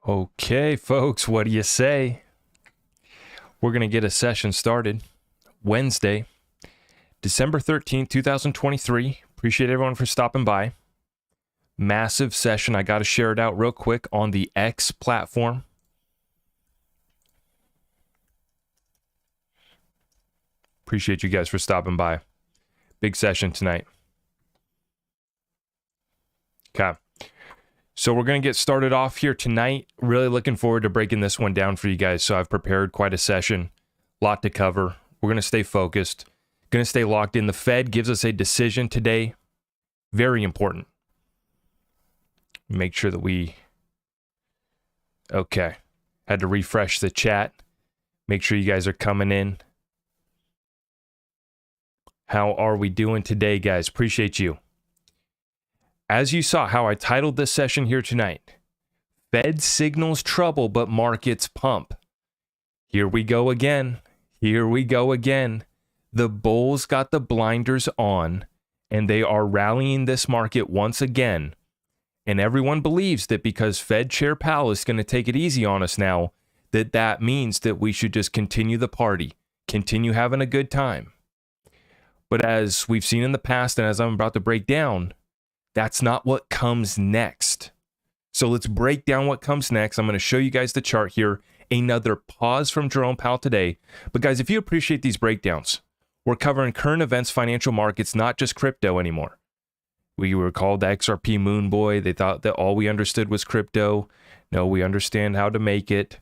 Okay, folks, what do you say? We're going to get a session started Wednesday, December 13th, 2023. Appreciate everyone for stopping by. Massive session. I got to share it out real quick on the X platform. Appreciate you guys for stopping by. Big session tonight. Okay. So we're going to get started off here tonight. Really looking forward to breaking this one down for you guys. So I've prepared quite a session, lot to cover. We're going to stay focused, going to stay locked in. The Fed gives us a decision today. Very important. Make sure that okay. Had to refresh the chat. Make sure you guys are coming in. How are we doing today, guys? Appreciate you. As you saw how I titled this session here tonight, Fed signals trouble, but markets pump. Here we go again. Here we go again. The bulls got the blinders on, and they are rallying this market once again. And everyone believes that because Fed Chair Powell is going to take it easy on us now, that means that we should just continue the party, continue having a good time. But as we've seen in the past, and as I'm about to break down, that's not what comes next. So let's break down what comes next. I'm going to show you guys the chart here. Another pause from Jerome Powell today. But guys, if you appreciate these breakdowns, we're covering current events, financial markets, not just crypto anymore. We were called the XRP Moon Boy. They thought that all we understood was crypto. No, we understand how to make it.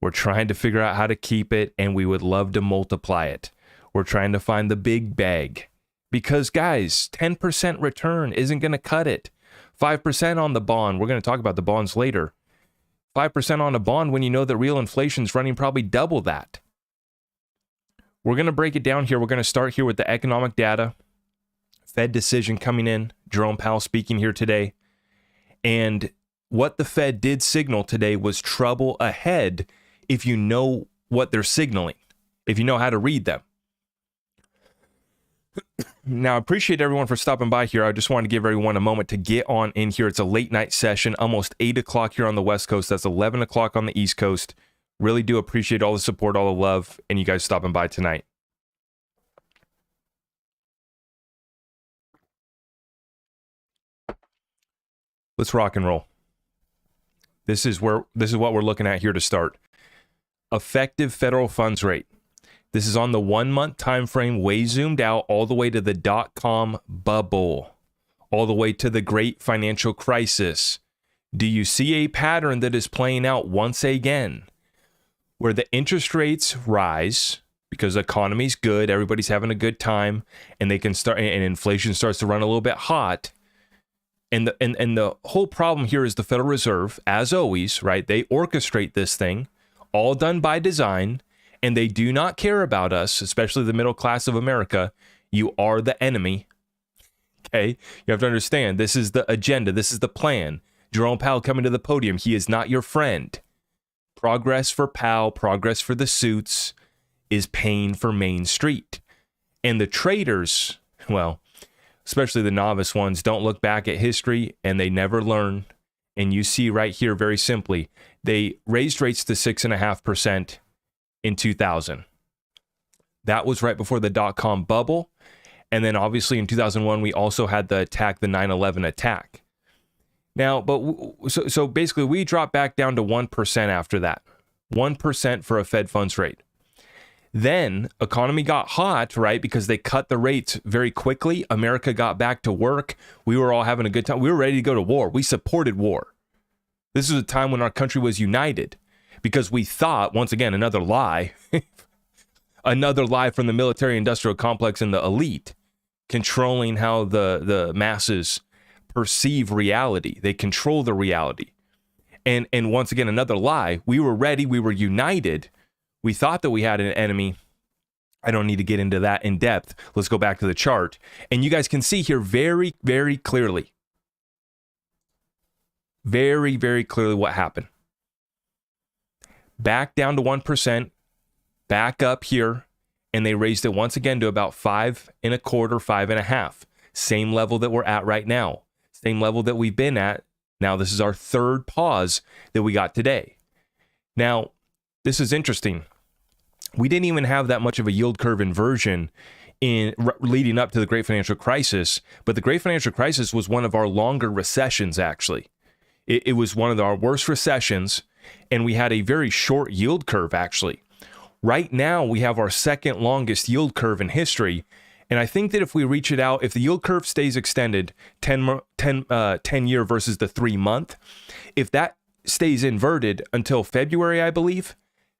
We're trying to figure out how to keep it, and we would love to multiply it. We're trying to find the big bag. Because, guys, 10% return isn't going to cut it. 5% on the bond. We're going to talk about the bonds later. 5% on a bond when you know that real inflation is running probably double that. We're going to break it down here. We're going to start here with the economic data. Fed decision coming in. Jerome Powell speaking here today. And what the Fed did signal today was trouble ahead if you know what they're signaling, if you know how to read them. Now, I appreciate everyone for stopping by here. I just want to give everyone a moment to get on in here. It's a late night session, almost 8 o'clock here on the West Coast. That's 11 o'clock on the East Coast. Really do appreciate all the support, all the love, and you guys stopping by tonight. Let's rock and roll. This is what we're looking at here to start. Effective federal funds rate. This is on the 1 month time frame, way zoomed out, all the way to the dot-com bubble, all the way to the great financial crisis. Do you see a pattern that is playing out once again, where the interest rates rise because the economy's good, everybody's having a good time, and they can start, and inflation starts to run a little bit hot. And the whole problem here is the Federal Reserve, as always, right? They orchestrate this thing, all done by design. And they do not care about us, especially the middle class of America. You are the enemy. Okay? You have to understand, this is the agenda. This is the plan. Jerome Powell coming to the podium. He is not your friend. Progress for Powell, progress for the suits is pain for Main Street. And the traders, well, especially the novice ones, don't look back at history and they never learn. And you see right here, very simply, they raised rates to 6.5%. in 2000. That was right before the dot-com bubble. And then obviously in 2001, we also had the 9/11 attack. Now, so basically we dropped back down to 1% after that. 1% for a Fed funds rate. Then economy got hot, right? Because they cut the rates very quickly. America got back to work. We were all having a good time. We were ready to go to war. We supported war. This was a time when our country was united. Because we thought, once again, another lie, another lie from the military-industrial complex and the elite, controlling how the masses perceive reality. They control the reality. And once again, another lie. We were ready. We were united. We thought that we had an enemy. I don't need to get into that in depth. Let's go back to the chart. And you guys can see here very, very clearly. Very, very clearly what happened. Back down to 1%, back up here, and they raised it once again to about 5.25%, 5.5%. Same level that we're at right now. Same level that we've been at Now, this is our third pause that we got today. Now, this is interesting. We didn't even have that much of a yield curve inversion in leading up to the Great Financial Crisis, but the Great Financial Crisis was one of our longer recessions, actually. It was one of our worst recessions, and we had a very short yield curve, actually. Right now, we have our second longest yield curve in history, and I think that if we reach it out, if the yield curve stays extended, 10-year versus the 3-month, if that stays inverted until February, I believe,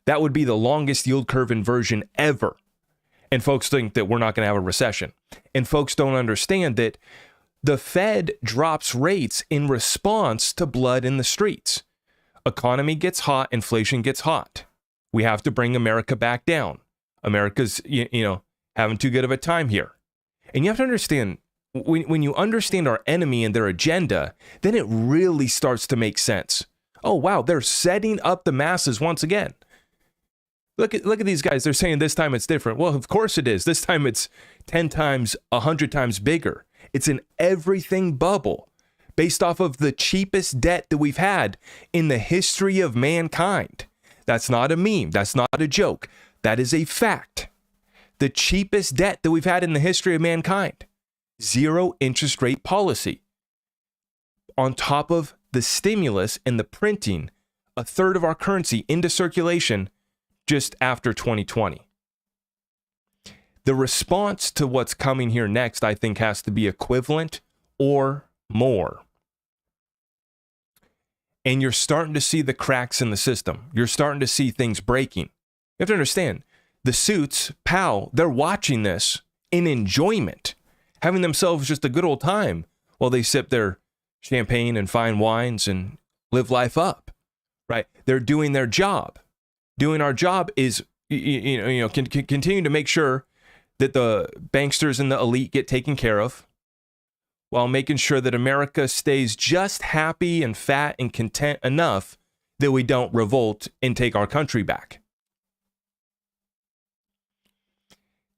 that would be the longest yield curve inversion ever. And folks think that we're not going to have a recession. And folks don't understand that the Fed drops rates in response to blood in the streets. Economy gets hot, inflation gets hot. We have to bring America back down. America's, having too good of a time here. And you have to understand, when you understand our enemy and their agenda, then it really starts to make sense. Oh, wow, they're setting up the masses once again. Look at these guys. They're saying this time it's different. Well, of course it is. This time it's 10 times, 100 times bigger. It's an everything bubble based off of the cheapest debt that we've had in the history of mankind. That's not a meme. That's not a joke. That is a fact. The cheapest debt that we've had in the history of mankind. Zero interest rate policy. On top of the stimulus and the printing, a third of our currency into circulation just after 2020. The response to what's coming here next, I think, has to be equivalent or more. And you're starting to see the cracks in the system. You're starting to see things breaking. You have to understand, the suits, Powell, they're watching this in enjoyment, having themselves just a good old time while they sip their champagne and fine wines and live life up, right? They're doing their job. Doing our job is, continue to make sure that the banksters and the elite get taken care of while making sure that America stays just happy and fat and content enough that we don't revolt and take our country back.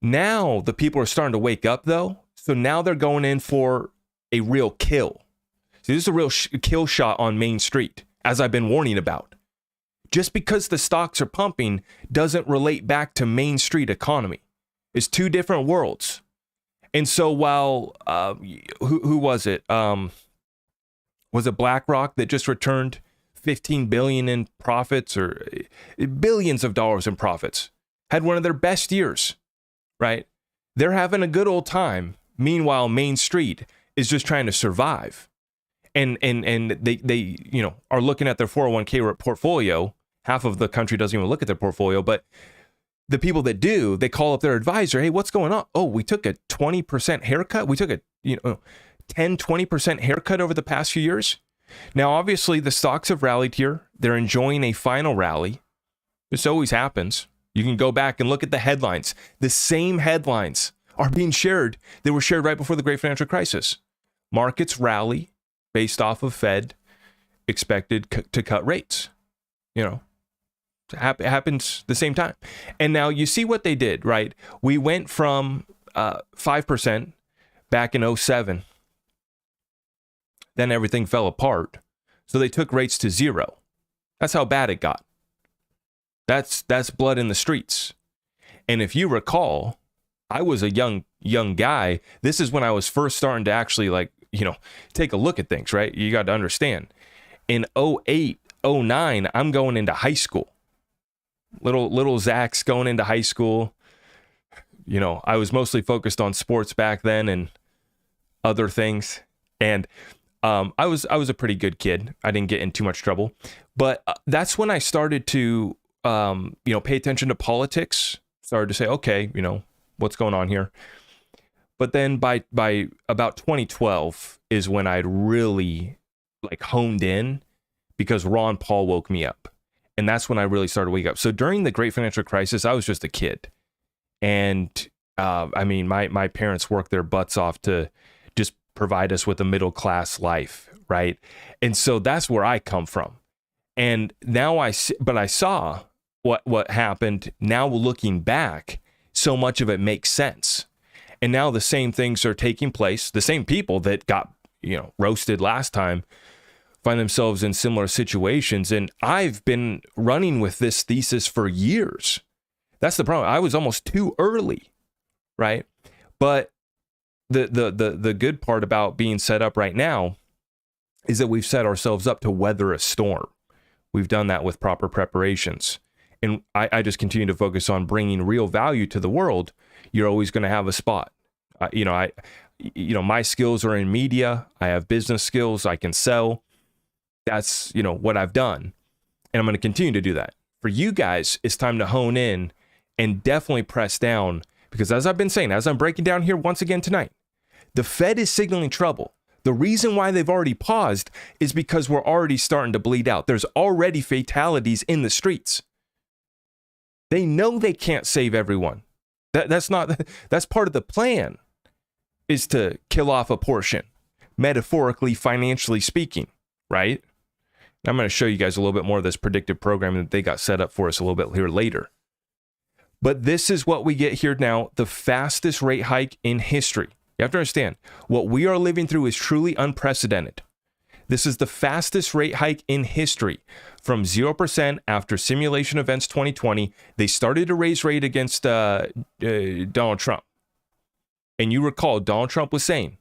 Now the people are starting to wake up, though. So now they're going in for a real kill. See, this is a real kill shot on Main Street, as I've been warning about. Just because the stocks are pumping doesn't relate back to Main Street economy. It's two different worlds. And so while, who was it? Was it BlackRock that just returned $15 billion in profits, or billions of dollars in profits? Had one of their best years, right? They're having a good old time. Meanwhile, Main Street is just trying to survive. And they are looking at their 401k portfolio. Half of the country doesn't even look at their portfolio, but the people that do, they call up their advisor. Hey, what's going on? Oh, we took a 20% haircut. We took a 10-20% haircut over the past few years. Now, obviously, the stocks have rallied here. They're enjoying a final rally. This always happens. You can go back and look at the headlines. The same headlines are being shared. They were shared right before the Great Financial Crisis. Markets rally based off of Fed expected to cut rates. It happens the same time. And now you see what they did, right? We went from 5% back in 2007. Then everything fell apart. So they took rates to 0. That's how bad it got. That's blood in the streets. And if you recall, I was a young guy. This is when I was first starting to actually take a look at things, right? You got to understand. In 2008, 2009, I'm going into high school. Little Zach's going into high school. I was mostly focused on sports back then and other things. And I was a pretty good kid. I didn't get in too much trouble. But that's when I started to pay attention to politics. Started to say, okay, what's going on here? But then by about 2012 is when I'd really honed in, because Ron Paul woke me up. And that's when I really started to wake up. So during the Great Financial Crisis, I was just a kid. And my parents worked their butts off to just provide us with a middle class life, right? And so that's where I come from. And now I saw what happened. Now looking back, so much of it makes sense. And now the same things are taking place. The same people that got roasted last time find themselves in similar situations. And I've been running with this thesis for years. That's the problem. I was almost too early, right? But the good part about being set up right now is that we've set ourselves up to weather a storm. We've done that with proper preparations. And I just continue to focus on bringing real value to the world. You're always going to have a spot. My skills are in media. I have business skills. I can sell. That's, what I've done. And I'm going to continue to do that. For you guys, it's time to hone in and definitely press down, because as I've been saying, as I'm breaking down here once again tonight, the Fed is signaling trouble. The reason why they've already paused is because we're already starting to bleed out. There's already fatalities in the streets. They know they can't save everyone. That's part of the plan, is to kill off a portion, metaphorically, financially speaking, right? I'm going to show you guys a little bit more of this predictive programming that they got set up for us a little bit here later. But this is what we get here now, the fastest rate hike in history. You have to understand, what we are living through is truly unprecedented. This is the fastest rate hike in history. From 0% after simulation events 2020, they started to raise rate against Donald Trump. And you recall, Donald Trump was saying,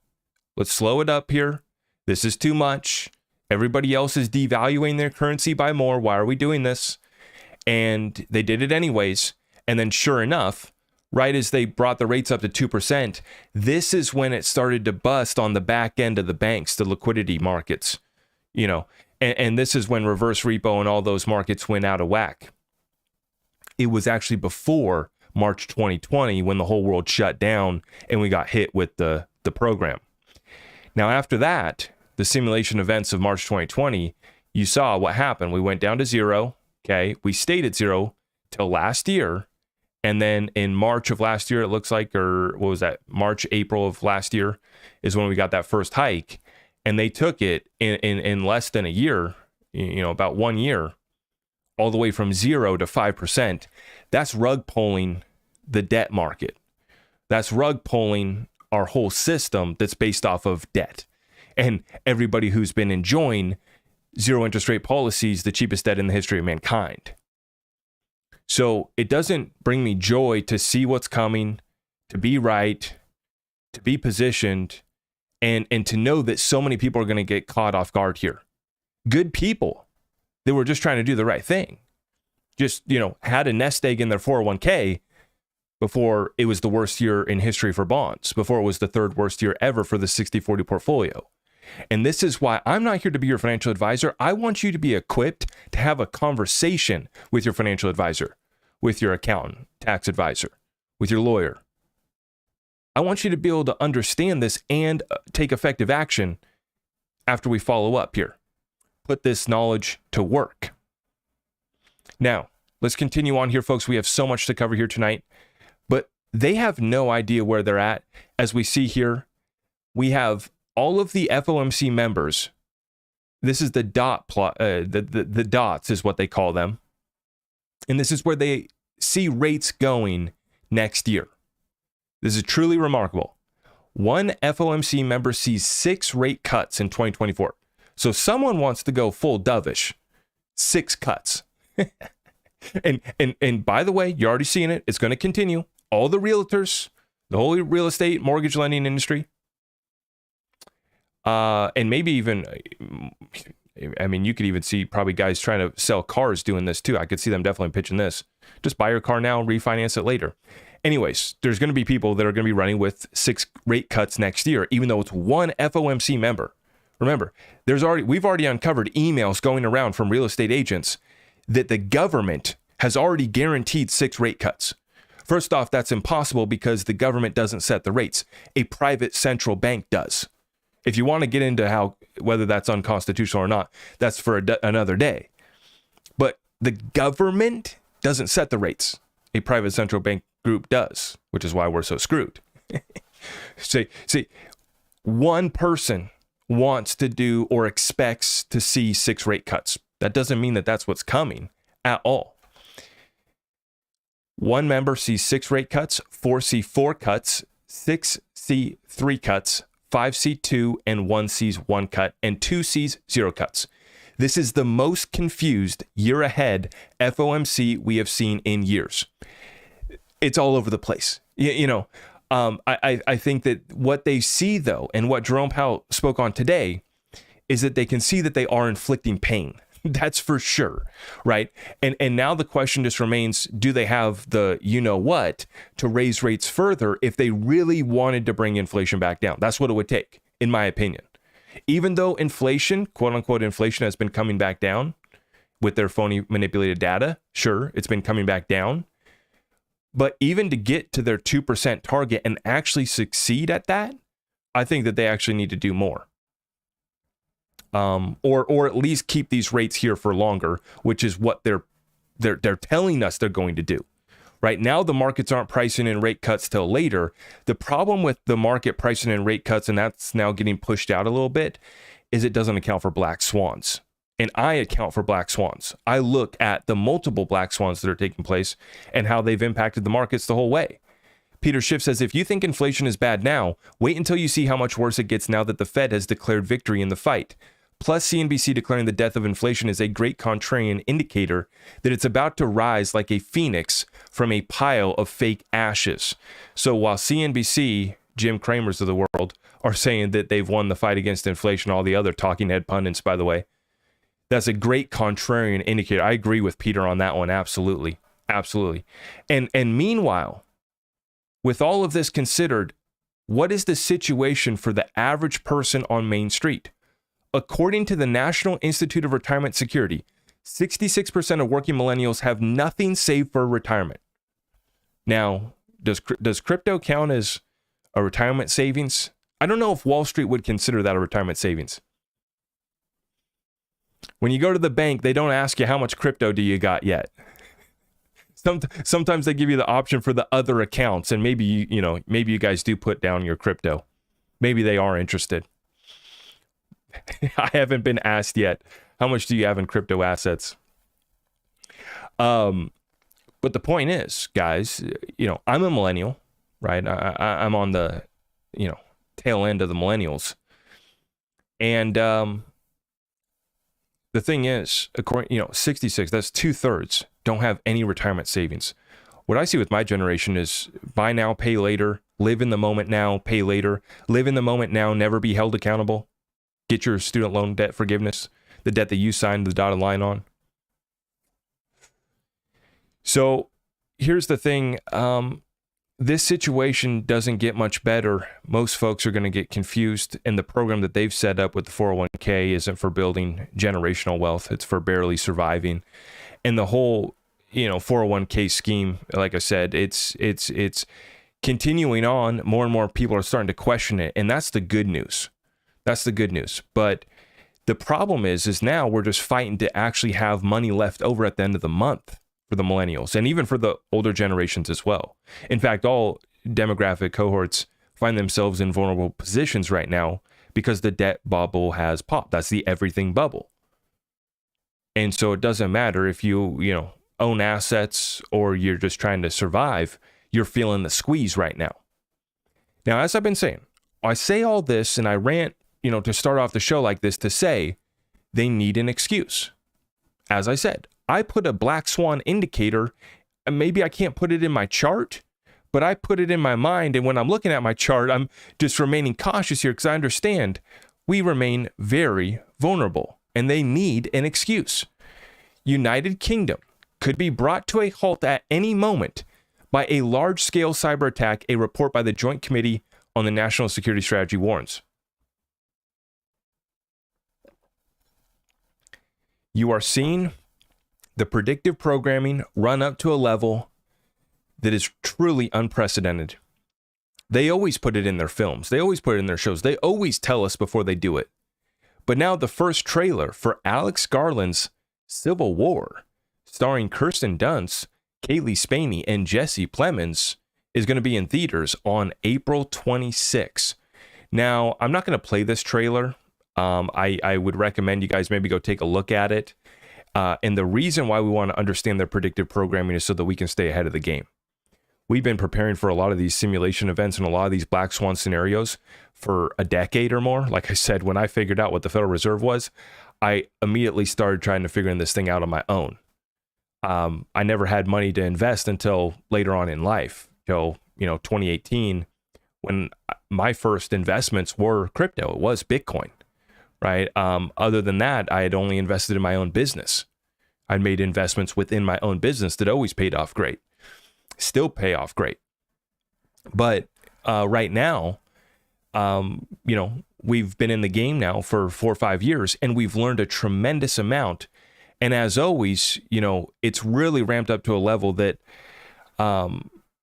let's slow it up here. This is too much. Everybody else is devaluing their currency by more. Why are we doing this? And they did it anyways. And then sure enough, right as they brought the rates up to 2%, this is when it started to bust on the back end of the banks, the liquidity markets, and this is when reverse repo and all those markets went out of whack. It was actually before March 2020 when the whole world shut down and we got hit with the program. Now, after that, the simulation events of March 2020, you saw what happened. We went down to zero. Okay. We stayed at zero till last year. And then in March of last year, it looks like, or what was that? March, April of last year is when we got that first hike. And they took it in less than a year, about 1 year, all the way from 0 to 5%. That's rug pulling the debt market. That's rug pulling our whole system that's based off of debt. And everybody who's been enjoying zero interest rate policies, the cheapest debt in the history of mankind. So it doesn't bring me joy to see what's coming, to be right, to be positioned, and to know that so many people are going to get caught off guard here. Good people that were just trying to do the right thing. Just, had a nest egg in their 401k before it was the worst year in history for bonds, before it was the third worst year ever for the 60-40 portfolio. And this is why I'm not here to be your financial advisor. I want you to be equipped to have a conversation with your financial advisor, with your accountant, tax advisor, with your lawyer. I want you to be able to understand this and take effective action after we follow up here. Put this knowledge to work. Now, let's continue on here, folks. We have so much to cover here tonight, but they have no idea where they're at. As we see here, we have all of the FOMC members. This is the dot plot, the dots is what they call them. And this is where they see rates going next year. This is truly remarkable. One FOMC member sees 6 rate cuts in 2024. So someone wants to go full dovish. 6 cuts. and by the way, you're already seeing it. It's going to continue. All the realtors, the whole real estate mortgage lending industry, and maybe even, you could even see probably guys trying to sell cars doing this too. I could see them definitely pitching this. Just buy your car now, refinance it later. Anyways, there's going to be people that are going to be running with 6 rate cuts next year, even though it's one FOMC member. Remember, we've already uncovered emails going around from real estate agents that the government has already guaranteed 6 rate cuts. First off, that's impossible because the government doesn't set the rates. A private central bank does. If you want to get into whether that's unconstitutional or not, that's for another day. But the government doesn't set the rates. A private central bank group does, which is why we're so screwed. See, one person wants to do or expects to see 6 rate cuts. That doesn't mean that that's what's coming at all. One member sees 6 rate cuts, 4 see 4 cuts, 6 see 3 cuts, 5 see 2, and 1 sees 1 cut, and 2 sees 0 cuts. This is the most confused year ahead FOMC we have seen in years. It's all over the place. I think that what they see, though, and what Jerome Powell spoke on today, is that they can see that they are inflicting pain. That's for sure, right? And now the question just remains, do they have the you-know-what to raise rates further if they really wanted to bring inflation back down? That's what it would take, in my opinion. Even though inflation, quote-unquote inflation, has been coming back down with their phony manipulated data, sure, it's been coming back down. But even to get to their 2% target and actually succeed at that, I think that they actually need to do more. Or at least keep these rates here for longer, which is what they're telling us they're going to do. Right now, the markets aren't pricing in rate cuts till later. The problem with the market pricing in rate cuts, and that's now getting pushed out a little bit, is it doesn't account for black swans. And I account for black swans. I look at the multiple black swans that are taking place and how they've impacted the markets the whole way. Peter Schiff says, if you think inflation is bad now, wait until you see how much worse it gets now that the Fed has declared victory in the fight. Plus, CNBC declaring the death of inflation is a great contrarian indicator that it's about to rise like a phoenix from a pile of fake ashes. So while CNBC, Jim Cramers of the world, are saying that they've won the fight against inflation, all the other talking head pundits, by the way, that's a great contrarian indicator. I agree with Peter on that one. Absolutely. Absolutely. And meanwhile, with all of this considered, what is the situation for the average person on Main Street? According to the National Institute of Retirement Security, 66% of working millennials have nothing saved for retirement. Now, does crypto count as a retirement savings? I don't know if Wall Street would consider that a retirement savings. When you go to the bank, they don't ask you how much crypto do you got yet. Sometimes they give you the option for the other accounts, and maybe you guys do put down your crypto. Maybe they are interested. I haven't been asked yet, how much do you have in crypto assets? But the point is, guys, I'm a millennial, right? I'm on the, tail end of the millennials. And the thing is, according, 66, that's 2/3 don't have any retirement savings. What I see with my generation is buy now, pay later, live in the moment now, pay later, live in the moment now, never be held accountable. Get your student loan debt forgiveness, the debt that you signed the dotted line on. So here's the thing. This situation doesn't get much better. Most folks are going to get confused, and the program that they've set up with the 401k isn't for building generational wealth. It's for barely surviving. And the whole, 401k scheme, like I said, it's continuing on. More and more people are starting to question it, and that's the good news. That's the good news. But the problem is now we're just fighting to actually have money left over at the end of the month for the millennials and even for the older generations as well. In fact, all demographic cohorts find themselves in vulnerable positions right now because the debt bubble has popped. That's the everything bubble. And so it doesn't matter if you own assets or you're just trying to survive, you're feeling the squeeze right now. Now, as I've been saying, I say all this and I rant, to start off the show like this to say they need an excuse. As I said, I put a black swan indicator, and maybe I can't put it in my chart, but I put it in my mind. And when I'm looking at my chart, I'm just remaining cautious here because I understand we remain very vulnerable and they need an excuse. United Kingdom could be brought to a halt at any moment by a large-scale cyber attack, a report by the Joint Committee on the National Security Strategy warns. You are seeing the predictive programming run up to a level that is truly unprecedented. They always put it in their films. They always put it in their shows. They always tell us before they do it. But now the first trailer for Alex Garland's Civil War, starring Kirsten Dunst, Kaylee Spaney, and Jesse Plemons, is going to be in theaters on April 26. Now, I'm not going to play this trailer. I would recommend you guys maybe go take a look at it. And the reason why we want to understand their predictive programming is so that we can stay ahead of the game. we've been preparing for a lot of these simulation events and a lot of these black swan scenarios for a decade or more. Like I said, when I figured out what the Federal Reserve was, I immediately started trying to figure this thing out on my own. I never had money to invest until later on in life. So, 2018, when my first investments were crypto, it was Bitcoin, right? Other than that, I had only invested in my own business. I'd made investments within my own business that always paid off great, still pay off great. But right now, we've been in the game now for 4 or 5 years, and we've learned a tremendous amount. And as always, it's really ramped up to a level that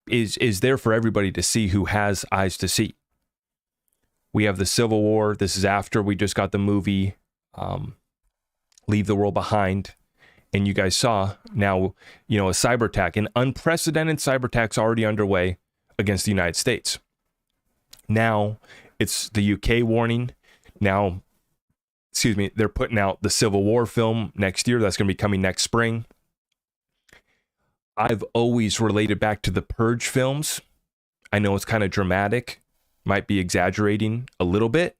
is there for everybody to see who has eyes to see. We have the Civil War. This is after we just got the movie Leave the World Behind. And you guys saw now, a cyber attack, an unprecedented cyber attack's already underway against the United States. Now it's the UK warning. Now, they're putting out the Civil War film next year. That's going to be coming next spring. I've always related back to the Purge films. I know it's kind of dramatic, might be exaggerating a little bit,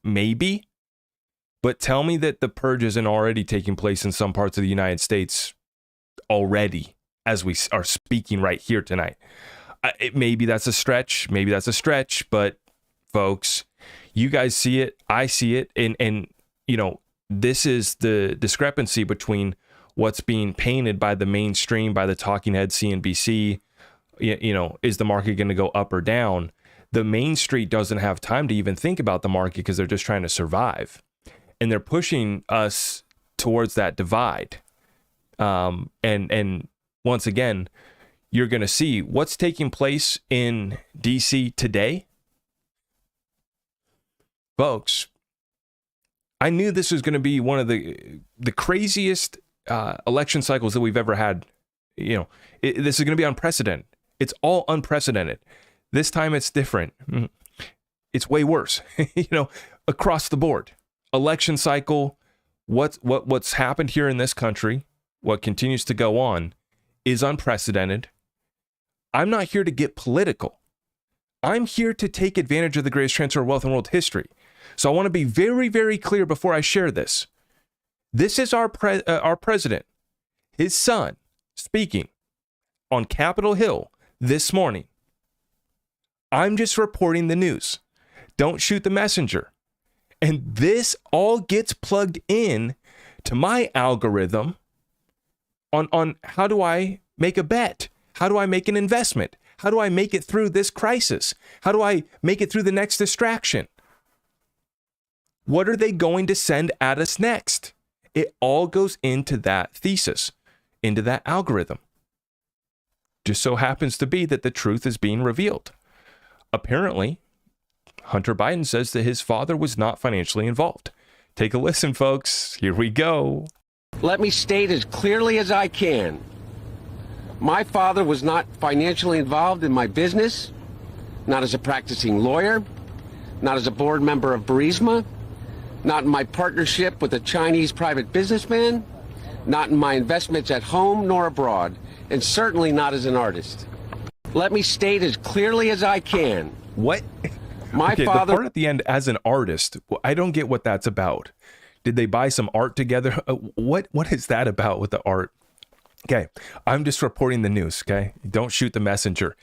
maybe. But tell me that the Purge isn't already taking place in some parts of the United States already, as we are speaking right here tonight. Maybe that's a stretch. But folks, you guys see it. I see it. And this is the discrepancy between what's being painted by the mainstream, by the talking head CNBC. Is the market going to go up or down? The Main Street doesn't have time to even think about the market because they're just trying to survive. And they're pushing us towards that divide. And once again, you're going to see what's taking place in DC today. Folks, I knew this was going to be one of the craziest election cycles that we've ever had. This is going to be unprecedented. It's all unprecedented. This time it's different. It's way worse, across the board. Election cycle, what's happened here in this country, what continues to go on is unprecedented. I'm not here to get political. I'm here to take advantage of the greatest transfer of wealth in world history. So I want to be very, very clear before I share this. This is our president, his son, speaking on Capitol Hill this morning. I'm just reporting the news. Don't shoot the messenger. And this all gets plugged in to my algorithm on how do I make a bet? How do I make an investment? How do I make it through this crisis? How do I make it through the next distraction? What are they going to send at us next? It all goes into that thesis, into that algorithm. Just so happens to be that the truth is being revealed. Apparently, Hunter Biden says that his father was not financially involved. Take a listen, folks. Here we go. Let me state as clearly as I can. My father was not financially involved in my business, not as a practicing lawyer, not as a board member of Burisma, not in my partnership with a Chinese private businessman, not in my investments at home nor abroad, and certainly not as an artist. Let me state as clearly as I can. What? My okay, father... The part at the end, as an artist, I don't get what that's about. Did they buy some art together? What is that about with the art? Okay, I'm just reporting the news, okay? Don't shoot the messenger.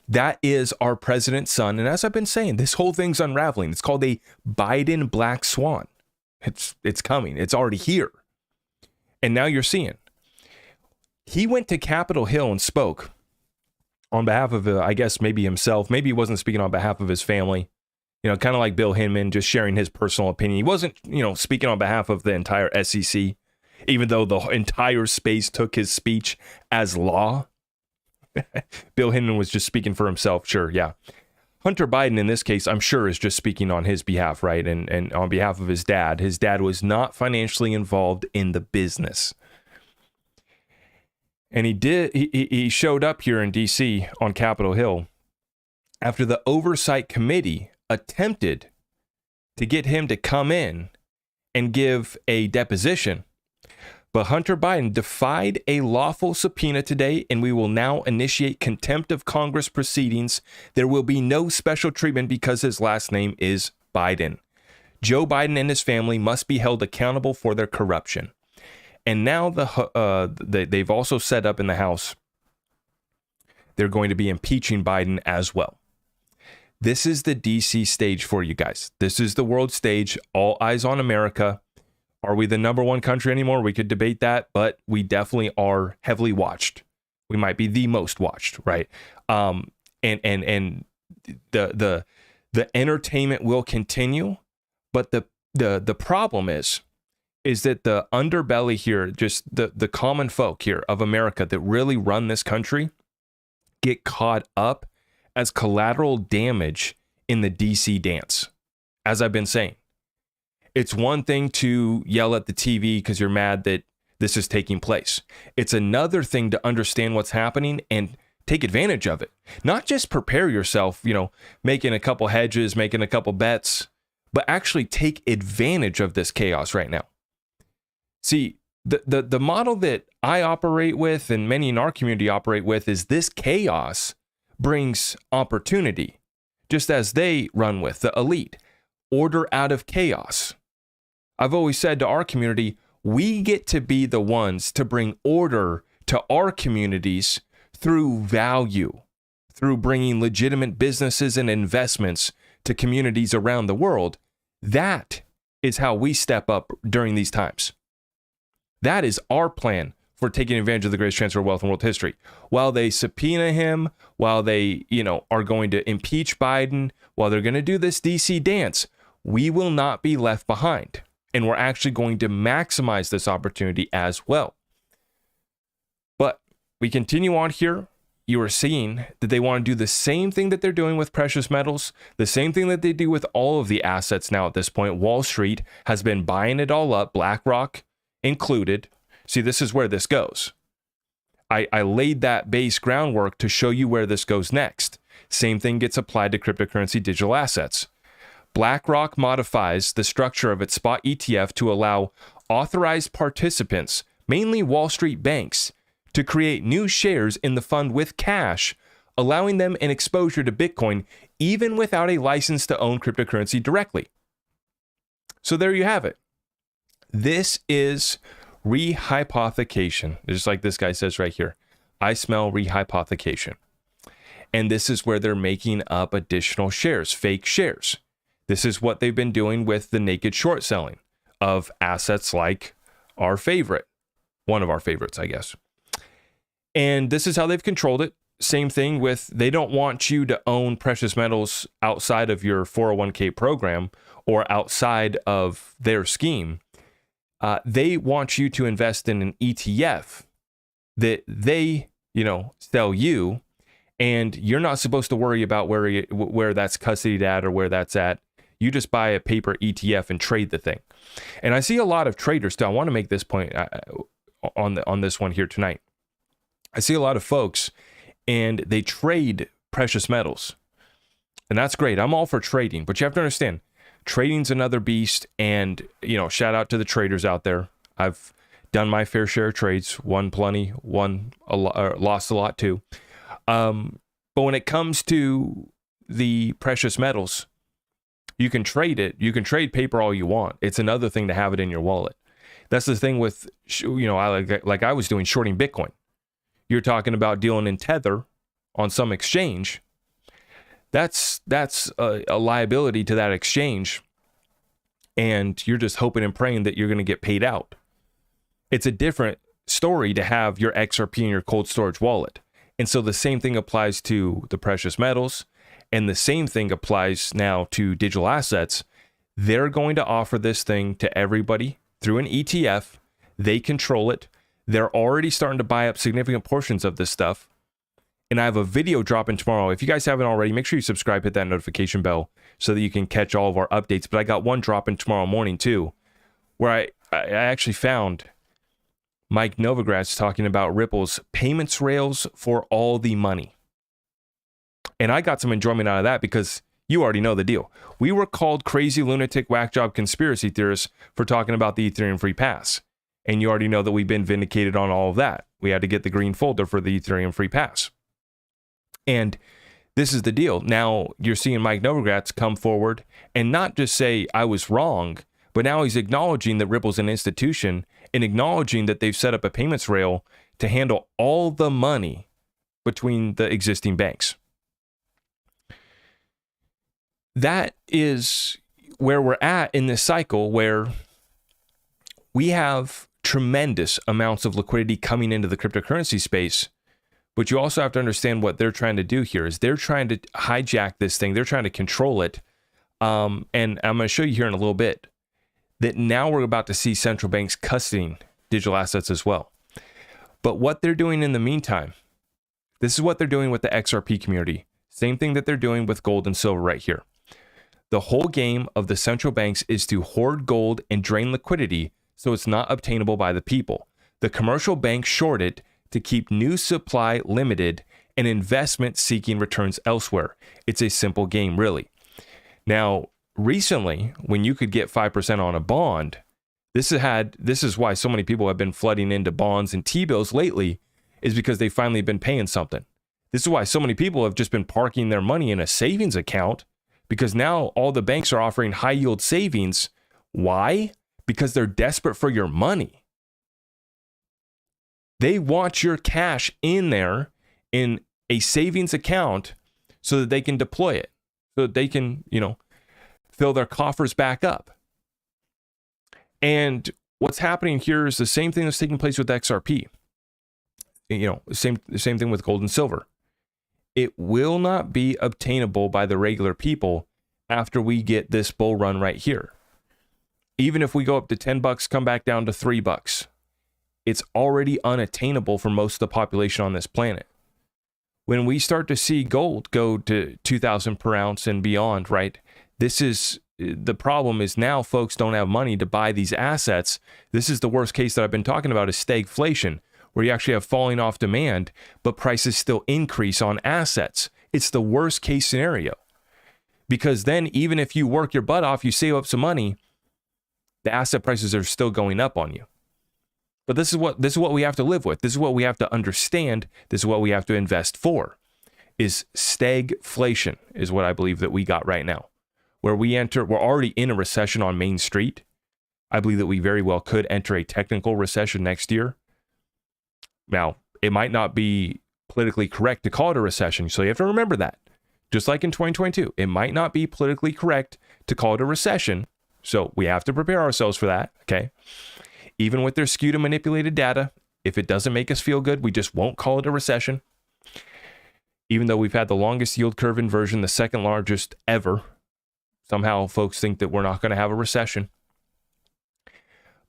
That is our president's son, and as I've been saying, this whole thing's unraveling. It's called a Biden black swan. It's coming. It's already here. And now you're seeing. He went to Capitol Hill and spoke on behalf of, I guess, maybe himself. Maybe he wasn't speaking on behalf of his family. Kind of like Bill Hinman, just sharing his personal opinion. He wasn't, speaking on behalf of the entire SEC, even though the entire space took his speech as law. Bill Hinman was just speaking for himself. Sure, yeah. Hunter Biden, in this case, I'm sure is just speaking on his behalf, right? And on behalf of his dad. His dad was not financially involved in the business. And he showed up here in D.C. on Capitol Hill after the Oversight Committee attempted to get him to come in and give a deposition. But Hunter Biden defied a lawful subpoena today, and we will now initiate contempt of Congress proceedings. There will be no special treatment because his last name is Biden. Joe Biden and his family must be held accountable for their corruption. And now they've also set up in the House, they're going to be impeaching Biden as well. This is the DC stage for you guys. This is the world stage. All eyes on America. Are we the number one country anymore? We could debate that, but we definitely are heavily watched. We might be the most watched, right? And the entertainment will continue, but the problem is that the underbelly here, just the common folk here of America that really run this country, get caught up as collateral damage in the DC dance. As I've been saying, it's one thing to yell at the TV because you're mad that this is taking place. It's another thing to understand what's happening and take advantage of it. Not just prepare yourself, making a couple hedges, making a couple bets, but actually take advantage of this chaos right now. See, the model that I operate with and many in our community operate with is this chaos brings opportunity, just as they run with the elite. Order out of chaos. I've always said to our community, we get to be the ones to bring order to our communities through value, through bringing legitimate businesses and investments to communities around the world. That is how we step up during these times. That is our plan for taking advantage of the greatest transfer of wealth in world history. While they subpoena him, while they, are going to impeach Biden, while they're going to do this DC dance, we will not be left behind. And we're actually going to maximize this opportunity as well. But we continue on here. You are seeing that they want to do the same thing that they're doing with precious metals, the same thing that they do with all of the assets now at this point. Wall Street has been buying it all up, BlackRock included. See, this is where this goes. I laid that base groundwork to show you where this goes next. Same thing gets applied to cryptocurrency digital assets. BlackRock modifies the structure of its spot ETF to allow authorized participants, mainly Wall Street banks, to create new shares in the fund with cash, allowing them an exposure to Bitcoin even without a license to own cryptocurrency directly. So there you have it. This is rehypothecation, just like this guy says right here. I smell rehypothecation. And this is where they're making up additional shares, fake shares. This is what they've been doing with the naked short selling of assets like our favorite, one of our favorites, I guess. And this is how they've controlled it. Same thing with, they don't want you to own precious metals outside of your 401k program or outside of their scheme. They want you to invest in an ETF that they, sell you, and you're not supposed to worry about where that's custodied at or where that's at. You just buy a paper ETF and trade the thing. And I see a lot of traders too. I want to make this point on this one here tonight. I see a lot of folks and they trade precious metals. And that's great. I'm all for trading, but you have to understand, trading's another beast. And, shout out to the traders out there. I've done my fair share of trades, won plenty, lost a lot too. But when it comes to the precious metals, you can trade it. You can trade paper all you want. It's another thing to have it in your wallet. That's the thing with, like I was doing shorting Bitcoin. You're talking about dealing in Tether on some exchange. That's a liability to that exchange. And you're just hoping and praying that you're going to get paid out. It's a different story to have your XRP in your cold storage wallet. And so the same thing applies to the precious metals. And the same thing applies now to digital assets. They're going to offer this thing to everybody through an ETF. They control it. They're already starting to buy up significant portions of this stuff. And I have a video dropping tomorrow. If you guys haven't already, make sure you subscribe, hit that notification bell so that you can catch all of our updates. But I got one dropping tomorrow morning too, where I actually found Mike Novogratz talking about Ripple's payments rails for all the money. And I got some enjoyment out of that because you already know the deal. We were called crazy, lunatic, whack job conspiracy theorists for talking about the Ethereum free pass. And you already know that we've been vindicated on all of that. We had to get the green folder for the Ethereum free pass. And this is the deal. Now you're seeing Mike Novogratz come forward and not just say, I was wrong, but now he's acknowledging that Ripple's an institution and acknowledging that they've set up a payments rail to handle all the money between the existing banks. That is where we're at in this cycle, where we have tremendous amounts of liquidity coming into the cryptocurrency space. But you also have to understand what they're trying to do here is they're trying to hijack this thing. They're trying to control it. And I'm going to show you here in a little bit that now we're about to see central banks custodying digital assets as well. But what they're doing in the meantime, this is what they're doing with the XRP community. Same thing that they're doing with gold and silver right here. The whole game of the central banks is to hoard gold and drain liquidity so it's not obtainable by the people. The commercial banks short it to keep new supply limited and investment seeking returns elsewhere. It's a simple game, really. Now, recently, when you could get 5% on a bond, this is why so many people have been flooding into bonds and T-bills lately, is because they've finally been paying something. This is why so many people have just been parking their money in a savings account, because now all the banks are offering high yield savings. Why? Because they're desperate for your money. They want your cash in there in a savings account so that they can deploy it, so that they can, fill their coffers back up. And what's happening here is the same thing that's taking place with XRP. Same thing with gold and silver. It will not be obtainable by the regular people after we get this bull run right here. Even if we go up to $10, come back down to $3, it's already unattainable for most of the population on this planet. When we start to see gold go to 2,000 per ounce and beyond, right? The problem is now folks don't have money to buy these assets. This is the worst case that I've been talking about, is stagflation, where you actually have falling off demand, but prices still increase on assets. It's the worst case scenario. Because then even if you work your butt off, you save up some money, the asset prices are still going up on you. But this is what we have to live with. This is what we have to understand. This is what we have to invest for. Is stagflation is what I believe that we got right now. Where we're already in a recession on Main Street. I believe that we very well could enter a technical recession next year. Now, it might not be politically correct to call it a recession, so you have to remember that. Just like in 2022, it might not be politically correct to call it a recession, so we have to prepare ourselves for that, okay? Even with their skewed and manipulated data, if it doesn't make us feel good, we just won't call it a recession. Even though we've had the longest yield curve inversion, the second largest ever, somehow folks think that we're not going to have a recession.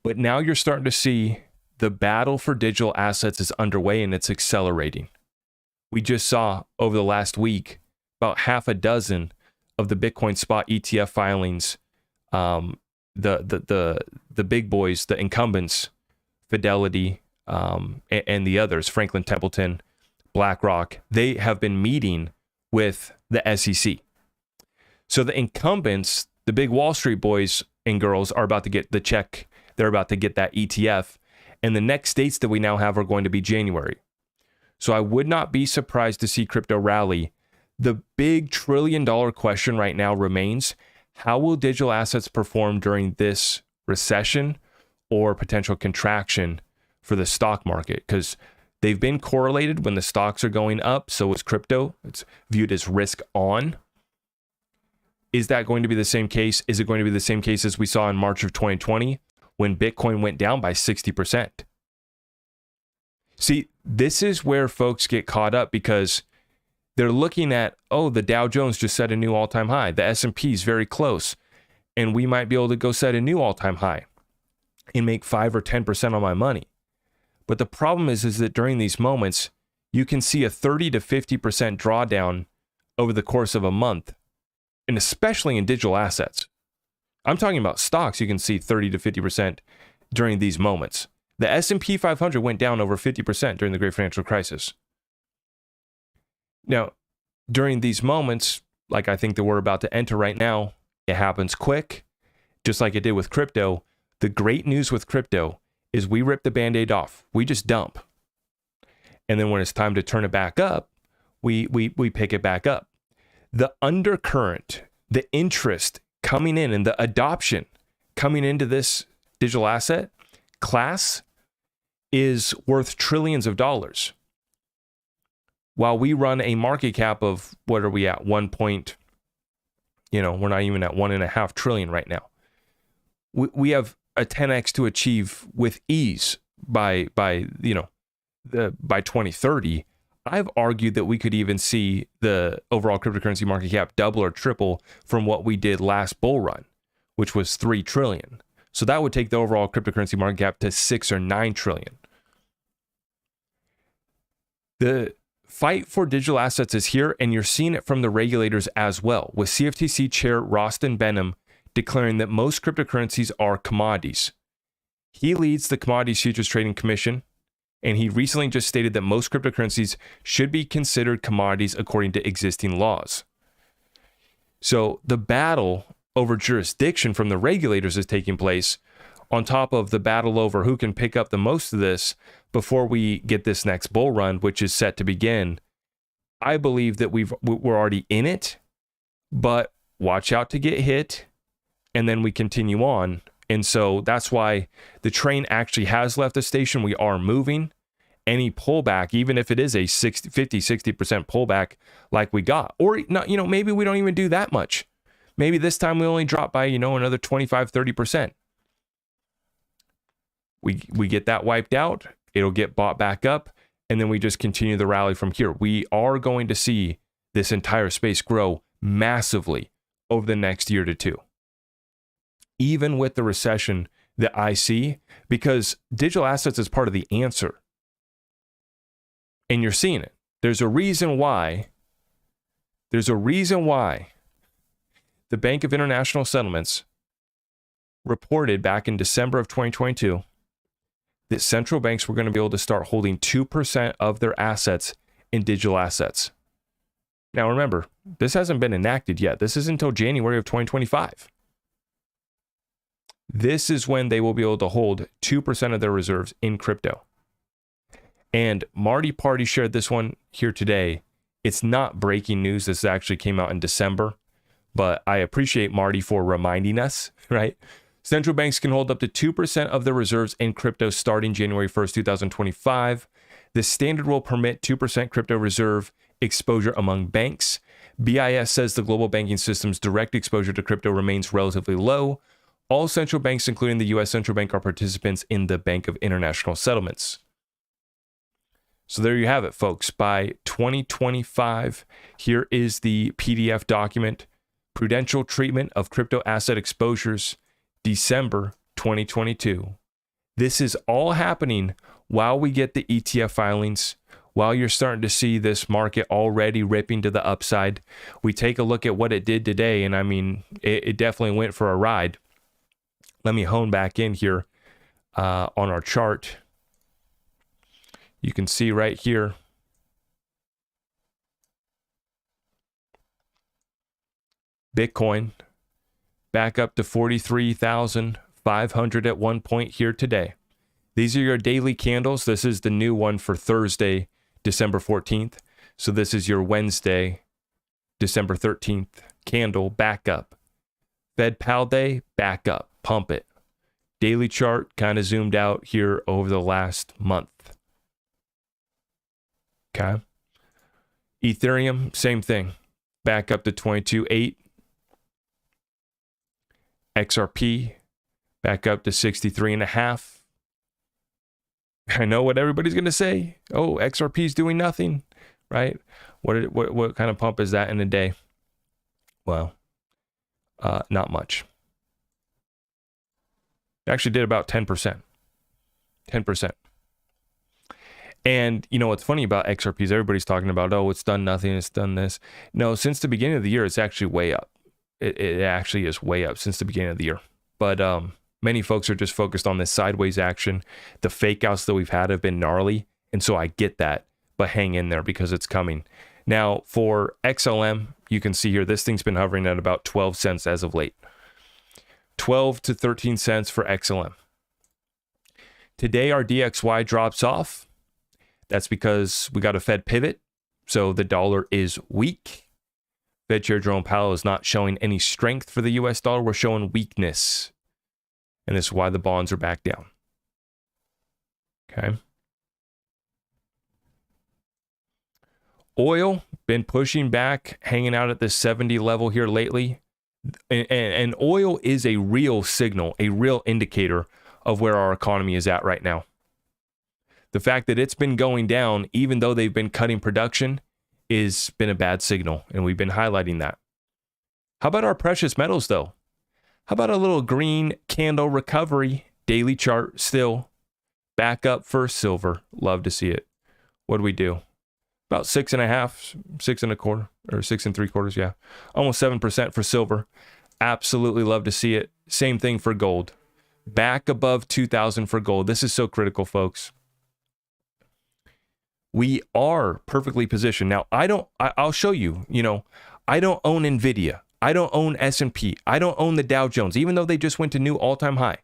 But now you're starting to see the battle for digital assets is underway and it's accelerating. We just saw over the last week about half a dozen of the Bitcoin spot ETF filings, the big boys, the incumbents, Fidelity, and the others, Franklin Templeton, BlackRock, they have been meeting with the SEC. So the incumbents, the big Wall Street boys and girls, are about to get the check. They're about to get that ETF. And the next dates that we now have are going to be January. So I would not be surprised to see crypto rally. The big $1 trillion question right now remains, how will digital assets perform during this recession or potential contraction for the stock market? Because they've been correlated. When the stocks are going up, so is crypto. It's viewed as risk on. Is that going to be the same case? Is it going to be the same case as we saw in March of 2020 when Bitcoin went down by 60%? See, this is where folks get caught up because they're looking at, the Dow Jones just set a new all-time high. The S&P is very close, and we might be able to go set a new all-time high and make 5 or 10% on my money. But the problem is that during these moments, you can see a 30 to 50% drawdown over the course of a month, and especially in digital assets. I'm talking about stocks. You can see 30 to 50% during these moments. The S&P 500 went down over 50% during the Great Financial Crisis. Now, during these moments, like I think that we're about to enter right now, it happens quick, just like it did with crypto. The great news with crypto is we rip the Band-Aid off. We just dump. And then when it's time to turn it back up, we pick it back up. The undercurrent, the interest coming in and the adoption coming into this digital asset class is worth trillions of dollars. While we run a market cap of, what are we at? We're not even at 1.5 trillion right now. We have a 10x to achieve with ease by 2030. I've argued that we could even see the overall cryptocurrency market cap double or triple from what we did last bull run, which was 3 trillion. So that would take the overall cryptocurrency market cap to 6 or 9 trillion. The fight for digital assets is here, and you're seeing it from the regulators as well, with CFTC Chair Rostin Benham declaring that most cryptocurrencies are commodities. He leads the Commodities Futures Trading Commission, and he recently just stated that most cryptocurrencies should be considered commodities according to existing laws. So the battle over jurisdiction from the regulators is taking place, on top of the battle over who can pick up the most of this before we get this next bull run, which is set to begin. I believe that we're already in it, but watch out to get hit, and then we continue on. And so that's why the train actually has left the station. We are moving. Any pullback, even if it is a 60% pullback like we got, or not, maybe we don't even do that much. Maybe this time we only drop by, another 25-30%. We get that wiped out. It'll get bought back up, and then we just continue the rally from here. We are going to see this entire space grow massively over the next year to two, even with the recession that I see, because digital assets is part of the answer. And you're seeing it. There's a reason why the Bank of International Settlements reported back in December of 2022 that central banks were going to be able to start holding 2% of their assets in digital assets. Now remember, this hasn't been enacted yet. This is until January of 2025. This is when they will be able to hold 2% of their reserves in crypto. And Marty Party shared this one here today. It's not breaking news. This actually came out in December, but I appreciate Marty for reminding us, right? Central banks can hold up to 2% of their reserves in crypto starting January 1st, 2025. The standard will permit 2% crypto reserve exposure among banks. BIS says the global banking system's direct exposure to crypto remains relatively low. All central banks, including the U.S. Central Bank, are participants in the Bank of International Settlements. So there you have it, folks. By 2025, here is the PDF document, Prudential Treatment of Crypto Asset Exposures, December 2022. This is all happening while we get the ETF filings, while you're starting to see this market already ripping to the upside. We take a look at what it did today, and I mean, it definitely went for a ride. Let me hone back in here on our chart. You can see right here, Bitcoin back up to 43,500 at one point here today. These are your daily candles. This is the new one for Thursday, December 14th. So this is your Wednesday, December 13th candle back up. Fed Pal Day, back up, pump it. Daily chart kind of zoomed out here over the last month. Okay. Ethereum, same thing. Back up to 22.8. XRP, back up to 63.5. I know what everybody's going to say. Oh, XRP is doing nothing, right? What kind of pump is that in a day? Well, not much. It actually did about 10%. 10%. And you know what's funny about XRP is everybody's talking about, oh, it's done nothing, it's done this. No, since the beginning of the year, it's actually way up. It actually is way up since the beginning of the year. But many folks are just focused on this sideways action. The fake outs that we've had have been gnarly. And so I get that, but hang in there because it's coming. Now for XLM, you can see here, this thing's been hovering at about 12 cents as of late. 12 to 13 cents for XLM. Today, our DXY drops off. That's because we got a Fed pivot. So the dollar is weak. Fed Chair Jerome Powell is not showing any strength for the US dollar. We're showing weakness. And this is why the bonds are back down. Okay. Oil, been pushing back, hanging out at this 70 level here lately. And oil is a real signal, a real indicator of where our economy is at right now. The fact that it's been going down, even though they've been cutting production, has been a bad signal, and we've been highlighting that. How about our precious metals, though? How about a little green candle recovery? Daily chart still back up for silver. Love to see it. What do we do? About 6.5, 6.25, or 6.75, yeah. Almost 7% for silver. Absolutely love to see it. Same thing for gold. Back above 2,000 for gold. This is so critical, folks. We are perfectly positioned. Now, I'll show you, I don't own NVIDIA. I don't own S&P. I don't own the Dow Jones, even though they just went to new all-time high.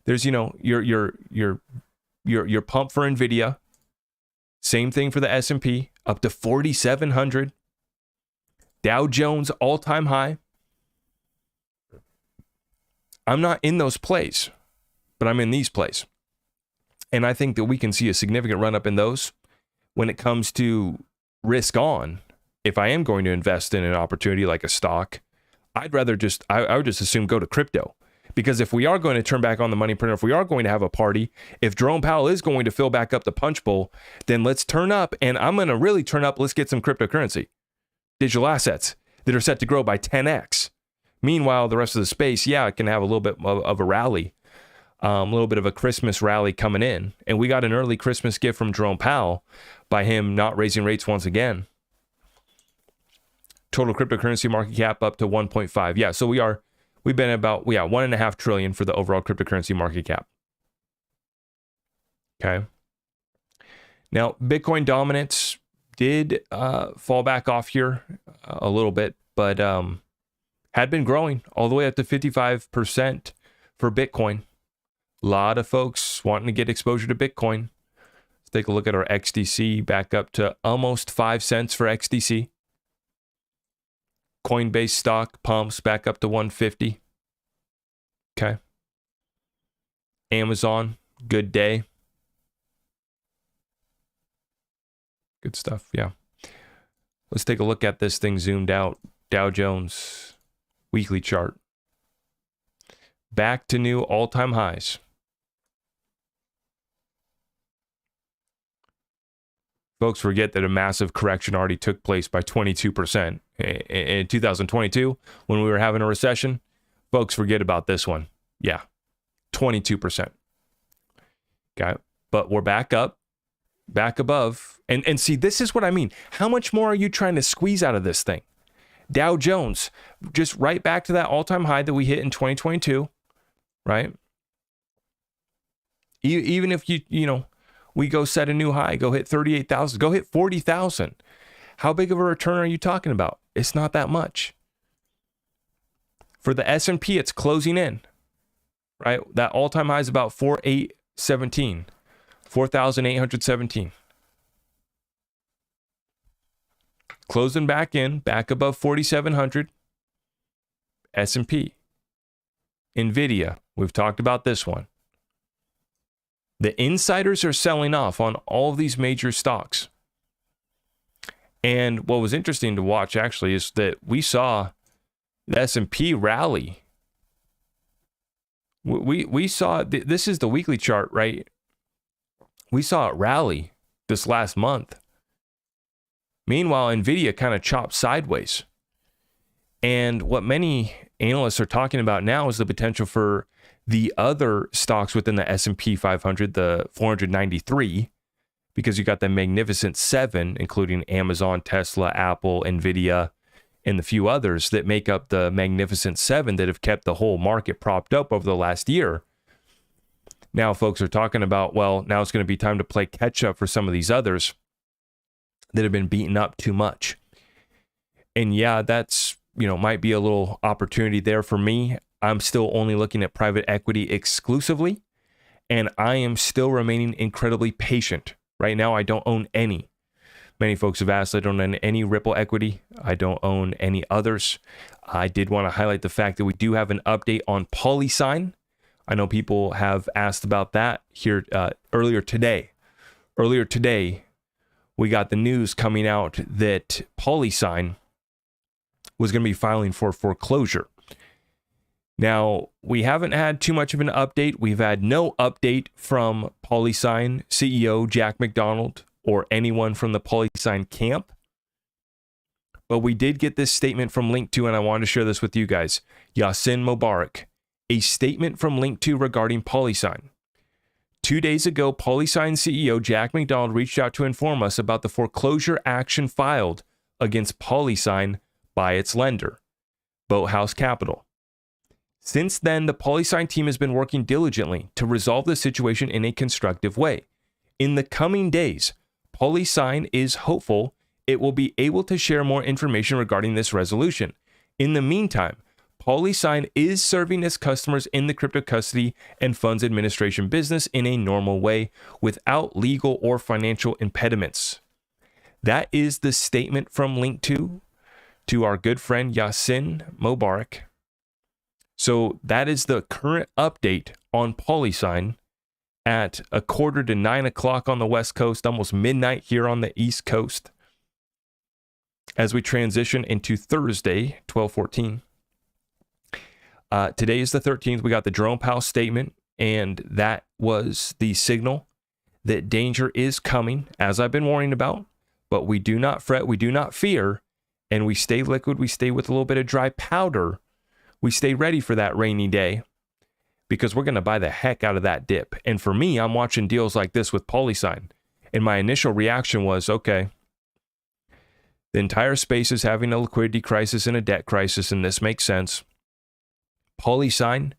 There's, your pump for NVIDIA. Same thing for the S&P, up to 4,700. Dow Jones, all-time high. I'm not in those plays, but I'm in these plays. And I think that we can see a significant run-up in those. When it comes to risk on, if I am going to invest in an opportunity like a stock, I'd rather I would just assume go to crypto. Because if we are going to turn back on the money printer, if we are going to have a party, if Jerome Powell is going to fill back up the punch bowl, then let's turn up, and I'm going to really turn up. Let's get some cryptocurrency, digital assets that are set to grow by 10x. Meanwhile, the rest of the space, it can have a little bit of a rally, a little bit of a Christmas rally coming in. And we got an early Christmas gift from Jerome Powell by him not raising rates once again. Total cryptocurrency market cap up to 1.5. Yeah, so we've been about, 1.5 trillion for the overall cryptocurrency market cap. Okay. Now, Bitcoin dominance did fall back off here a little bit, but had been growing all the way up to 55% for Bitcoin. A lot of folks wanting to get exposure to Bitcoin. Let's take a look at our XDC, back up to almost 5 cents for XDC. Coinbase stock pumps back up to 150. Okay. Amazon, good day. Good stuff, yeah. Let's take a look at this thing zoomed out. Dow Jones, weekly chart. Back to new all-time highs. Folks forget that a massive correction already took place by 22% in 2022 when we were having a recession. Folks forget about this one. Yeah, 22%. Okay, but we're back up, back above. And see, this is what I mean. How much more are you trying to squeeze out of this thing? Dow Jones, just right back to that all-time high that we hit in 2022, right? Even if we go set a new high, go hit 38,000, go hit 40,000. How big of a return are you talking about? It's not that much. For the S&P, it's closing in, right? That all-time high is about 4,817, 4,817. Closing back in, back above 4,700. S&P. NVIDIA, we've talked about this one. The insiders are selling off on all of these major stocks. And what was interesting to watch actually is that we saw the S&P rally. We saw, this is the weekly chart, right? We saw it rally this last month. Meanwhile, NVIDIA kind of chopped sideways. And what many analysts are talking about now is the potential for the other stocks within the S&P 500, the 493, because you got the Magnificent Seven, including Amazon, Tesla, Apple, NVIDIA, and the few others that make up the Magnificent Seven that have kept the whole market propped up over the last year. Now folks are talking about, well, now it's going to be time to play catch up for some of these others that have been beaten up too much. And yeah, that's, might be a little opportunity there for me. I'm still only looking at private equity exclusively. And I am still remaining incredibly patient. Right now, I don't own any. Many folks have asked, I don't own any Ripple equity. I don't own any others. I did want to highlight the fact that we do have an update on PolySign. I know people have asked about that here earlier today. Earlier today, we got the news coming out that PolySign was going to be filing for foreclosure. Now, we haven't had too much of an update. We've had no update from PolySign CEO Jack McDonald or anyone from the PolySign camp. But we did get this statement from Link2, and I wanted to share this with you guys. Yasin Mubarak, a statement from Link2 regarding PolySign. 2 days ago, PolySign CEO Jack McDonald reached out to inform us about the foreclosure action filed against PolySign by its lender, Boathouse Capital. Since then, the PolySign team has been working diligently to resolve the situation in a constructive way. In the coming days, PolySign is hopeful it will be able to share more information regarding this resolution. In the meantime, PolySign is serving its customers in the crypto custody and funds administration business in a normal way without legal or financial impediments. That is the statement from Link2 to our good friend Yasin Mubarak. So that is the current update on PolySign at 8:45 on the West Coast, almost midnight here on the East Coast, as we transition into Thursday, 12/14. Today is the 13th. We got the Jerome Powell statement, and that was the signal that danger is coming, as I've been warning about. But we do not fret, we do not fear, and we stay liquid. We stay with a little bit of dry powder. We stay ready for that rainy day because we're going to buy the heck out of that dip. And for me, I'm watching deals like this with PolySign, and my initial reaction was, okay, the entire space is having a liquidity crisis and a debt crisis, and this makes sense. PolySign,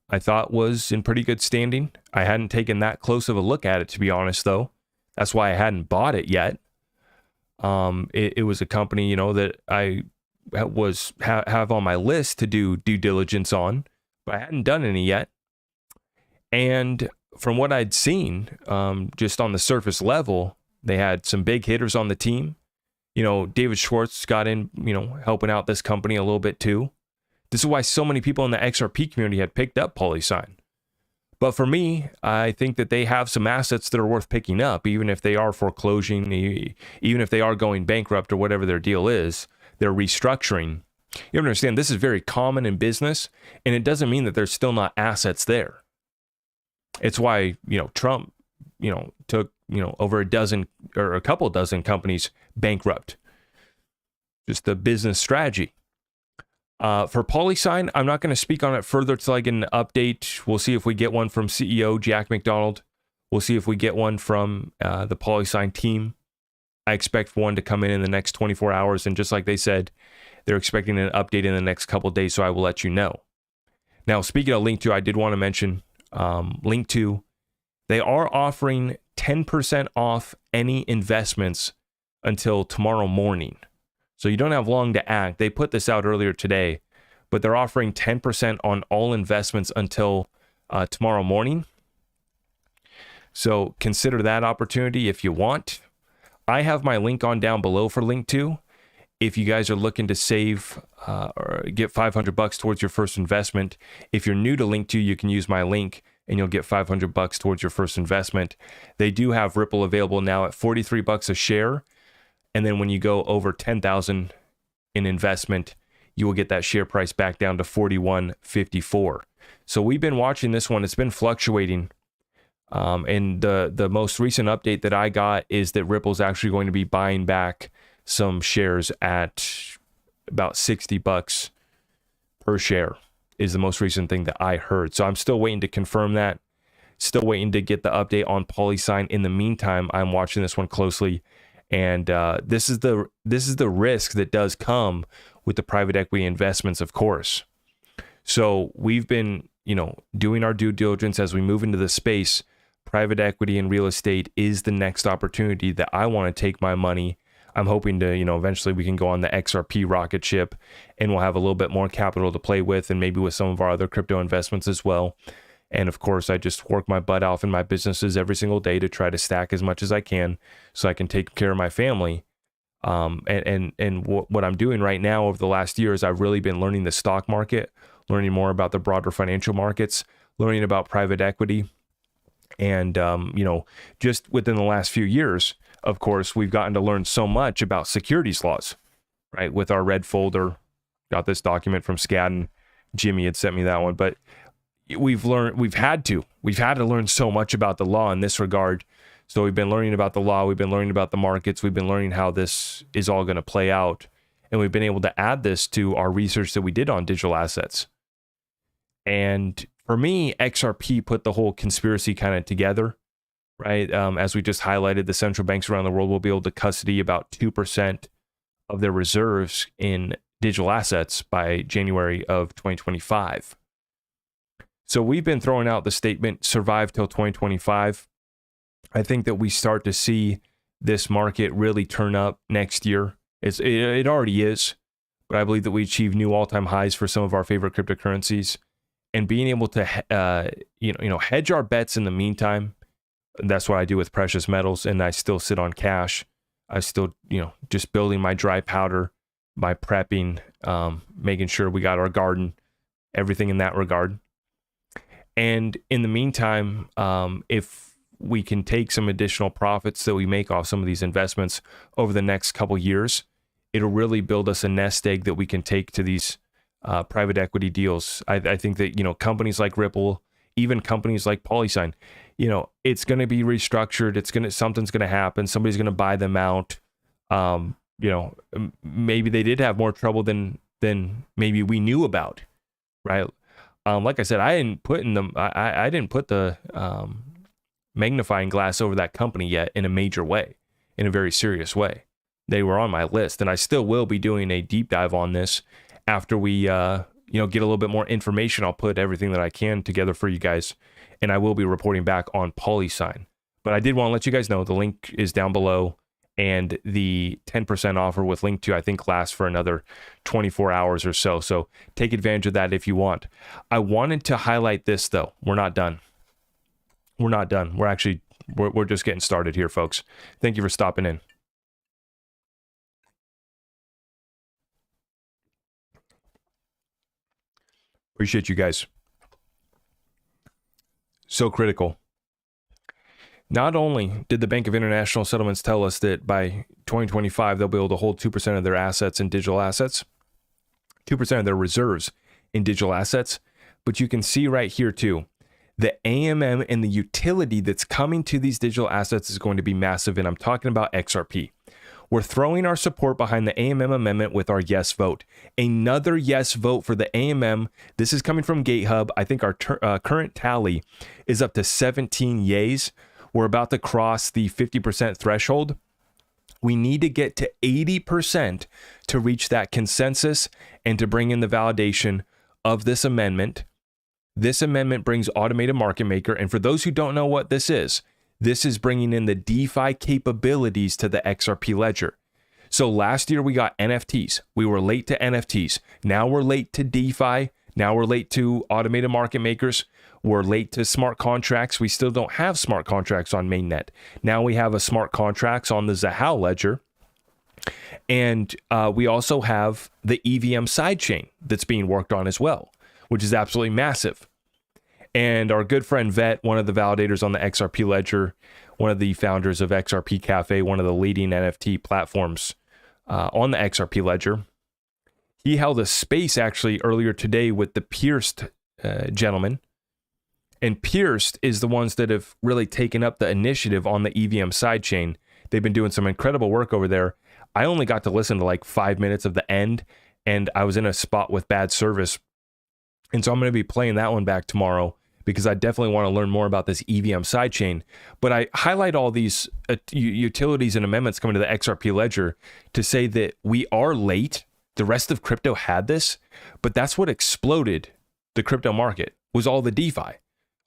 I thought, was in pretty good standing. I hadn't taken that close of a look at it, to be honest, though. That's why I hadn't bought it yet. It was a company, that I have on my list to do due diligence on, but I hadn't done any yet. And from what I'd seen, just on the surface level, they had some big hitters on the team. David Schwartz got in, helping out this company a little bit too. This is why so many people in the XRP community had picked up PolySign. But for me, I think that they have some assets that are worth picking up, even if they are foreclosing, even if they are going bankrupt or whatever their deal is, they're restructuring. You understand, this is very common in business, and it doesn't mean that there's still not assets there. It's why, Trump, took, over a dozen or a couple dozen companies bankrupt. Just the business strategy. For PolySign, I'm not going to speak on it further till I get an update. We'll see if we get one from CEO Jack McDonald. We'll see if we get one from the PolySign team. I expect one to come in the next 24 hours. And just like they said, they're expecting an update in the next couple of days, so I will let you know. Now, speaking of Link2, I did want to mention Link2. They are offering 10% off any investments until tomorrow morning. So you don't have long to act. They put this out earlier today, but they're offering 10% on all investments until tomorrow morning. So consider that opportunity if you want. I have my link on down below for Link2. If you guys are looking to save or get $500 towards your first investment, if you're new to Link2, you can use my link and you'll get $500 towards your first investment. They do have Ripple available now at $43 a share. And then when you go over 10,000 in investment, you will get that share price back down to $41.54. So we've been watching this one. It's been fluctuating. And the most recent update that I got is that Ripple's actually going to be buying back some shares at about $60 per share is the most recent thing that I heard. So I'm still waiting to confirm that. Still waiting to get the update on PolySign. In the meantime, I'm watching this one closely. And this is the risk that does come with the private equity investments, of course. So we've been, doing our due diligence as we move into the space. Private equity and real estate is the next opportunity that I want to take my money. I'm hoping to, eventually we can go on the XRP rocket ship and we'll have a little bit more capital to play with, and maybe with some of our other crypto investments as well. And of course, I just work my butt off in my businesses every single day to try to stack as much as I can so I can take care of my family. And what I'm doing right now over the last year is I've really been learning the stock market, learning more about the broader financial markets, learning about private equity. And, just within the last few years, of course, we've gotten to learn so much about securities laws, right? With our red folder, got this document from Skadden. Jimmy had sent me that one, but we've had to learn so much about the law in this regard. So we've been learning about the law. We've been learning about the markets. We've been learning how this is all going to play out. And we've been able to add this to our research that we did on digital assets. And for me, XRP put the whole conspiracy kind of together, right? As we just highlighted, the central banks around the world will be able to custody about 2% of their reserves in digital assets by January of 2025. So we've been throwing out the statement, survive till 2025. I think that we start to see this market really turn up next year. It already is, but I believe that we achieve new all-time highs for some of our favorite cryptocurrencies, and being able to hedge our bets in the meantime. That's what I do with precious metals, and I still sit on cash. I still just building my dry powder, my prepping, making sure we got our garden, everything in that regard. And in the meantime, if we can take some additional profits that we make off some of these investments over the next couple years, it'll really build us a nest egg that we can take to these private equity deals. I think that, companies like Ripple, even companies like PolySign, it's going to be restructured. Something's going to happen. Somebody's going to buy them out. Maybe they did have more trouble than maybe we knew about, right? Like I said, I didn't put the magnifying glass over that company yet in a major way, in a very serious way. They were on my list, and I still will be doing a deep dive on this after we get a little bit more information. I'll put everything that I can together for you guys, and I will be reporting back on PolySign. But I did want to let you guys know the link is down below, and the 10% offer with link to, I think, lasts for another 24 hours or so. So take advantage of that if you want. I wanted to highlight this, though. We're not done. We're just getting started here, folks. Thank you for stopping in. Appreciate you guys. So critical. Not only did the Bank of International Settlements tell us that by 2025, they'll be able to hold 2% of their assets in digital assets, 2% of their reserves in digital assets, but you can see right here too, the AMM and the utility that's coming to these digital assets is going to be massive, and I'm talking about XRP. We're throwing our support behind the AMM amendment with our yes vote. Another yes vote for the AMM. This is coming from GateHub. I think our current tally is up to 17 yays. We're about to cross the 50% threshold. We need to get to 80% to reach that consensus and to bring in the validation of this amendment. This amendment brings automated market maker. And for those who don't know what this is bringing in the DeFi capabilities to the XRP ledger. So last year we got NFTs. We were late to NFTs. Now we're late to DeFi. Now we're late to automated market makers. We're late to smart contracts. We still don't have smart contracts on mainnet. Now we have a smart contracts on the Zahal ledger. And we also have the EVM sidechain that's being worked on as well, which is absolutely massive. And our good friend Vet, one of the validators on the XRP ledger, one of the founders of XRP Cafe, one of the leading NFT platforms on the XRP ledger, he held a space actually earlier today with the Pierced gentleman. And Pierced is the ones that have really taken up the initiative on the EVM sidechain. They've been doing some incredible work over there. I only got to listen to like 5 minutes of the end, and I was in a spot with bad service. And so I'm going to be playing that one back tomorrow because I definitely want to learn more about this EVM sidechain. But I highlight all these utilities and amendments coming to the XRP ledger to say that we are late. The rest of crypto had this, but that's what exploded the crypto market, was all the DeFi,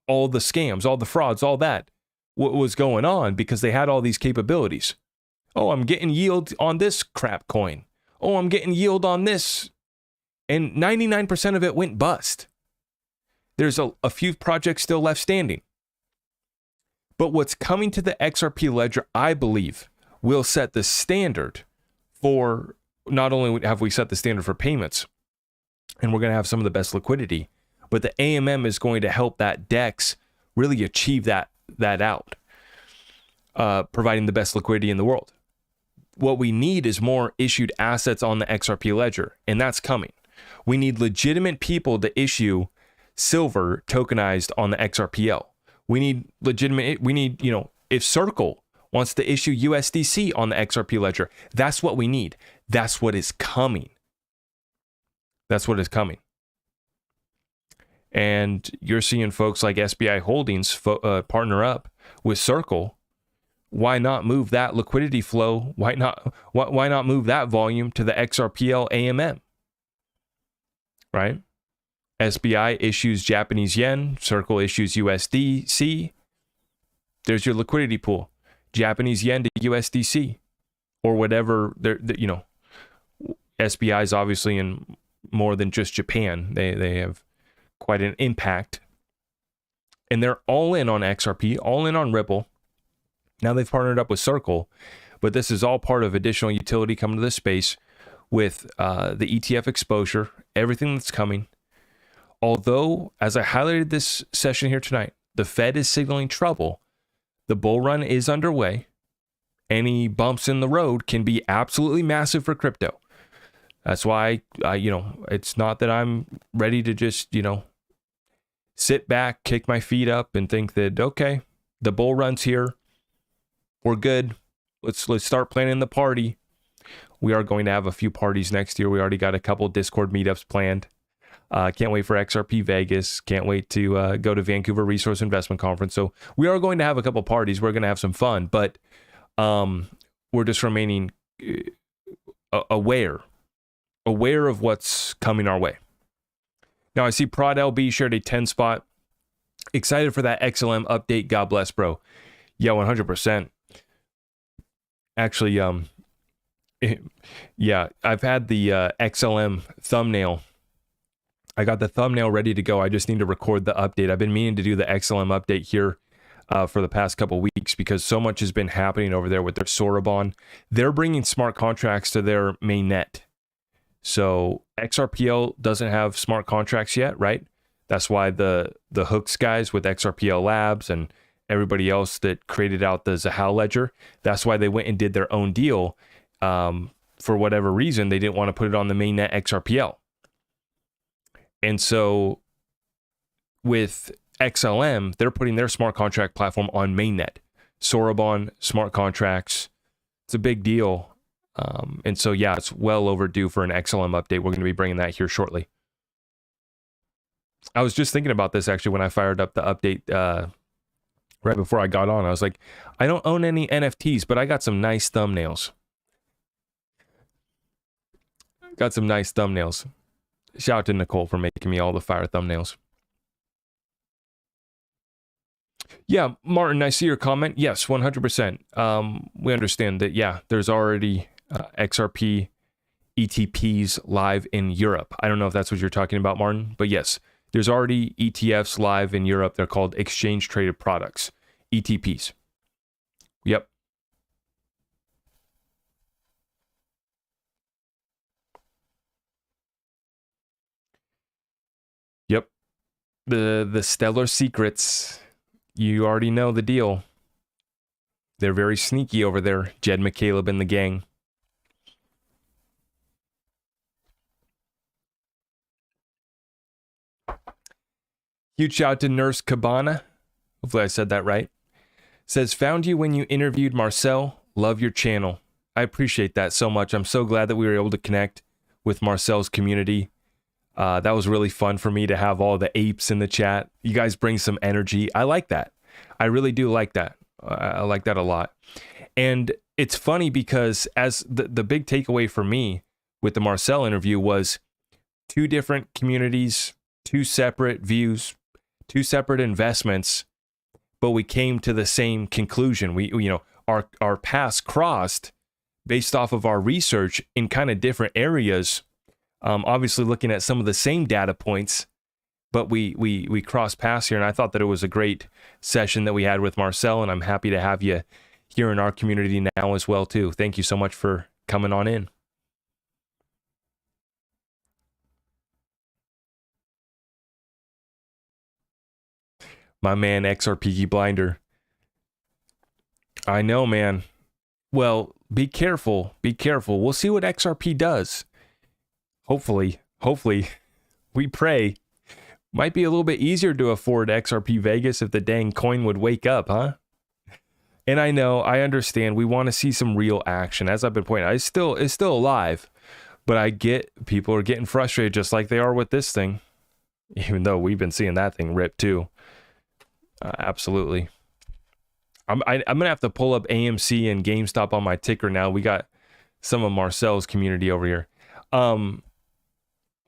all the scams, all the frauds, all that. What was going on because they had all these capabilities. Oh, I'm getting yield on this crap coin. Oh, I'm getting yield on this. And 99% of it went bust. There's a few projects still left standing. But what's coming to the XRP ledger, I believe, will set the standard for, not only have we set the standard for payments, and we're going to have some of the best liquidity, but the AMM is going to help that DEX really achieve that out, providing the best liquidity in the world. What we need is more issued assets on the XRP ledger, and that's coming. We need legitimate people to issue silver tokenized on the XRPL. We need if Circle wants to issue USDC on the XRP ledger, that's what we need. That's what is coming. That's what is coming. And you're seeing folks like SBI Holdings partner up with Circle. Why not move that liquidity flow? Why not move that volume to the XRPL AMM? Right? SBI issues Japanese yen, Circle issues USDC. There's your liquidity pool. Japanese yen to USDC or whatever. SBI is obviously in more than just Japan. They have quite an impact. And they're all in on XRP, all in on Ripple. Now they've partnered up with Circle, but this is all part of additional utility coming to this space with the ETF exposure, everything that's coming. Although, as I highlighted this session here tonight, the Fed is signaling trouble. The bull run is underway. Any bumps in the road can be absolutely massive for crypto. That's why, it's not that I'm ready to just, sit back, kick my feet up and think that, okay, the bull run's here. We're good. Let's start planning the party. We are going to have a few parties next year. We already got a couple Discord meetups planned. Can't wait for XRP Vegas. Can't wait to go to Vancouver Resource Investment Conference. So we are going to have a couple parties. We're going to have some fun, but we're just remaining aware of what's coming our way. Now I see Prod LB shared a 10 spot. Excited for that XLM update. God bless, bro. Yeah, 100%. Actually, yeah, I've had the XLM thumbnail. I got the thumbnail ready to go. I just need to record the update. I've been meaning to do the XLM update here for the past couple weeks because so much has been happening over there with their Sorabon. They're bringing smart contracts to their main net. So XRPL doesn't have smart contracts yet, right? That's why the hooks guys with XRPL Labs and everybody else that created out the Zahal ledger, that's why they went and did their own deal. For whatever reason, they didn't want to put it on the mainnet XRPL. And so with XLM, they're putting their smart contract platform on mainnet. Sorabon, smart contracts. It's a big deal. And so, yeah, it's well overdue for an XLM update. We're going to be bringing that here shortly. I was just thinking about this actually when I fired up the update right before I got on. I was like, I don't own any NFTs, but I got some nice thumbnails. Shout out to Nicole for making me all the fire thumbnails. Yeah, Martin, I see your comment. Yes, 100%. We understand that, yeah, there's already XRP ETPs live in Europe. I don't know if that's what you're talking about, Martin, but yes, there's already ETFs live in Europe. They're called exchange traded products, ETPs. Yep. Yep. The stellar secrets. You already know the deal. They're very sneaky over there, Jed McCaleb and the gang. Huge shout out to Nurse Cabana. Hopefully I said that right. Says, found you when you interviewed Marcel. Love your channel. I appreciate that so much. I'm so glad that we were able to connect with Marcel's community. That was really fun for me to have all the apes in the chat. You guys bring some energy. I like that. I really do like that. I like that a lot. And it's funny because as the big takeaway for me with the Marcel interview was two different communities, two separate views, two separate investments, but we came to the same conclusion. Our paths crossed based off of our research in kind of different areas. Obviously looking at some of the same data points, but we crossed paths here, and I thought that it was a great session that we had with Marcel, and I'm happy to have you here in our community now as well too. Thank you so much for coming on in. My man XRP Blinder. I know, man. Well, be careful. Be careful. We'll see what XRP does. Hopefully, we pray. Might be a little bit easier to afford XRP Vegas if the dang coin would wake up, huh? And I know, I understand, we want to see some real action. As I've been pointing out, it's still alive. But I get people are getting frustrated just like they are with this thing. Even though we've been seeing that thing rip too. Absolutely. I'm going to have to pull up AMC and GameStop on my ticker now. We got some of Marcel's community over here.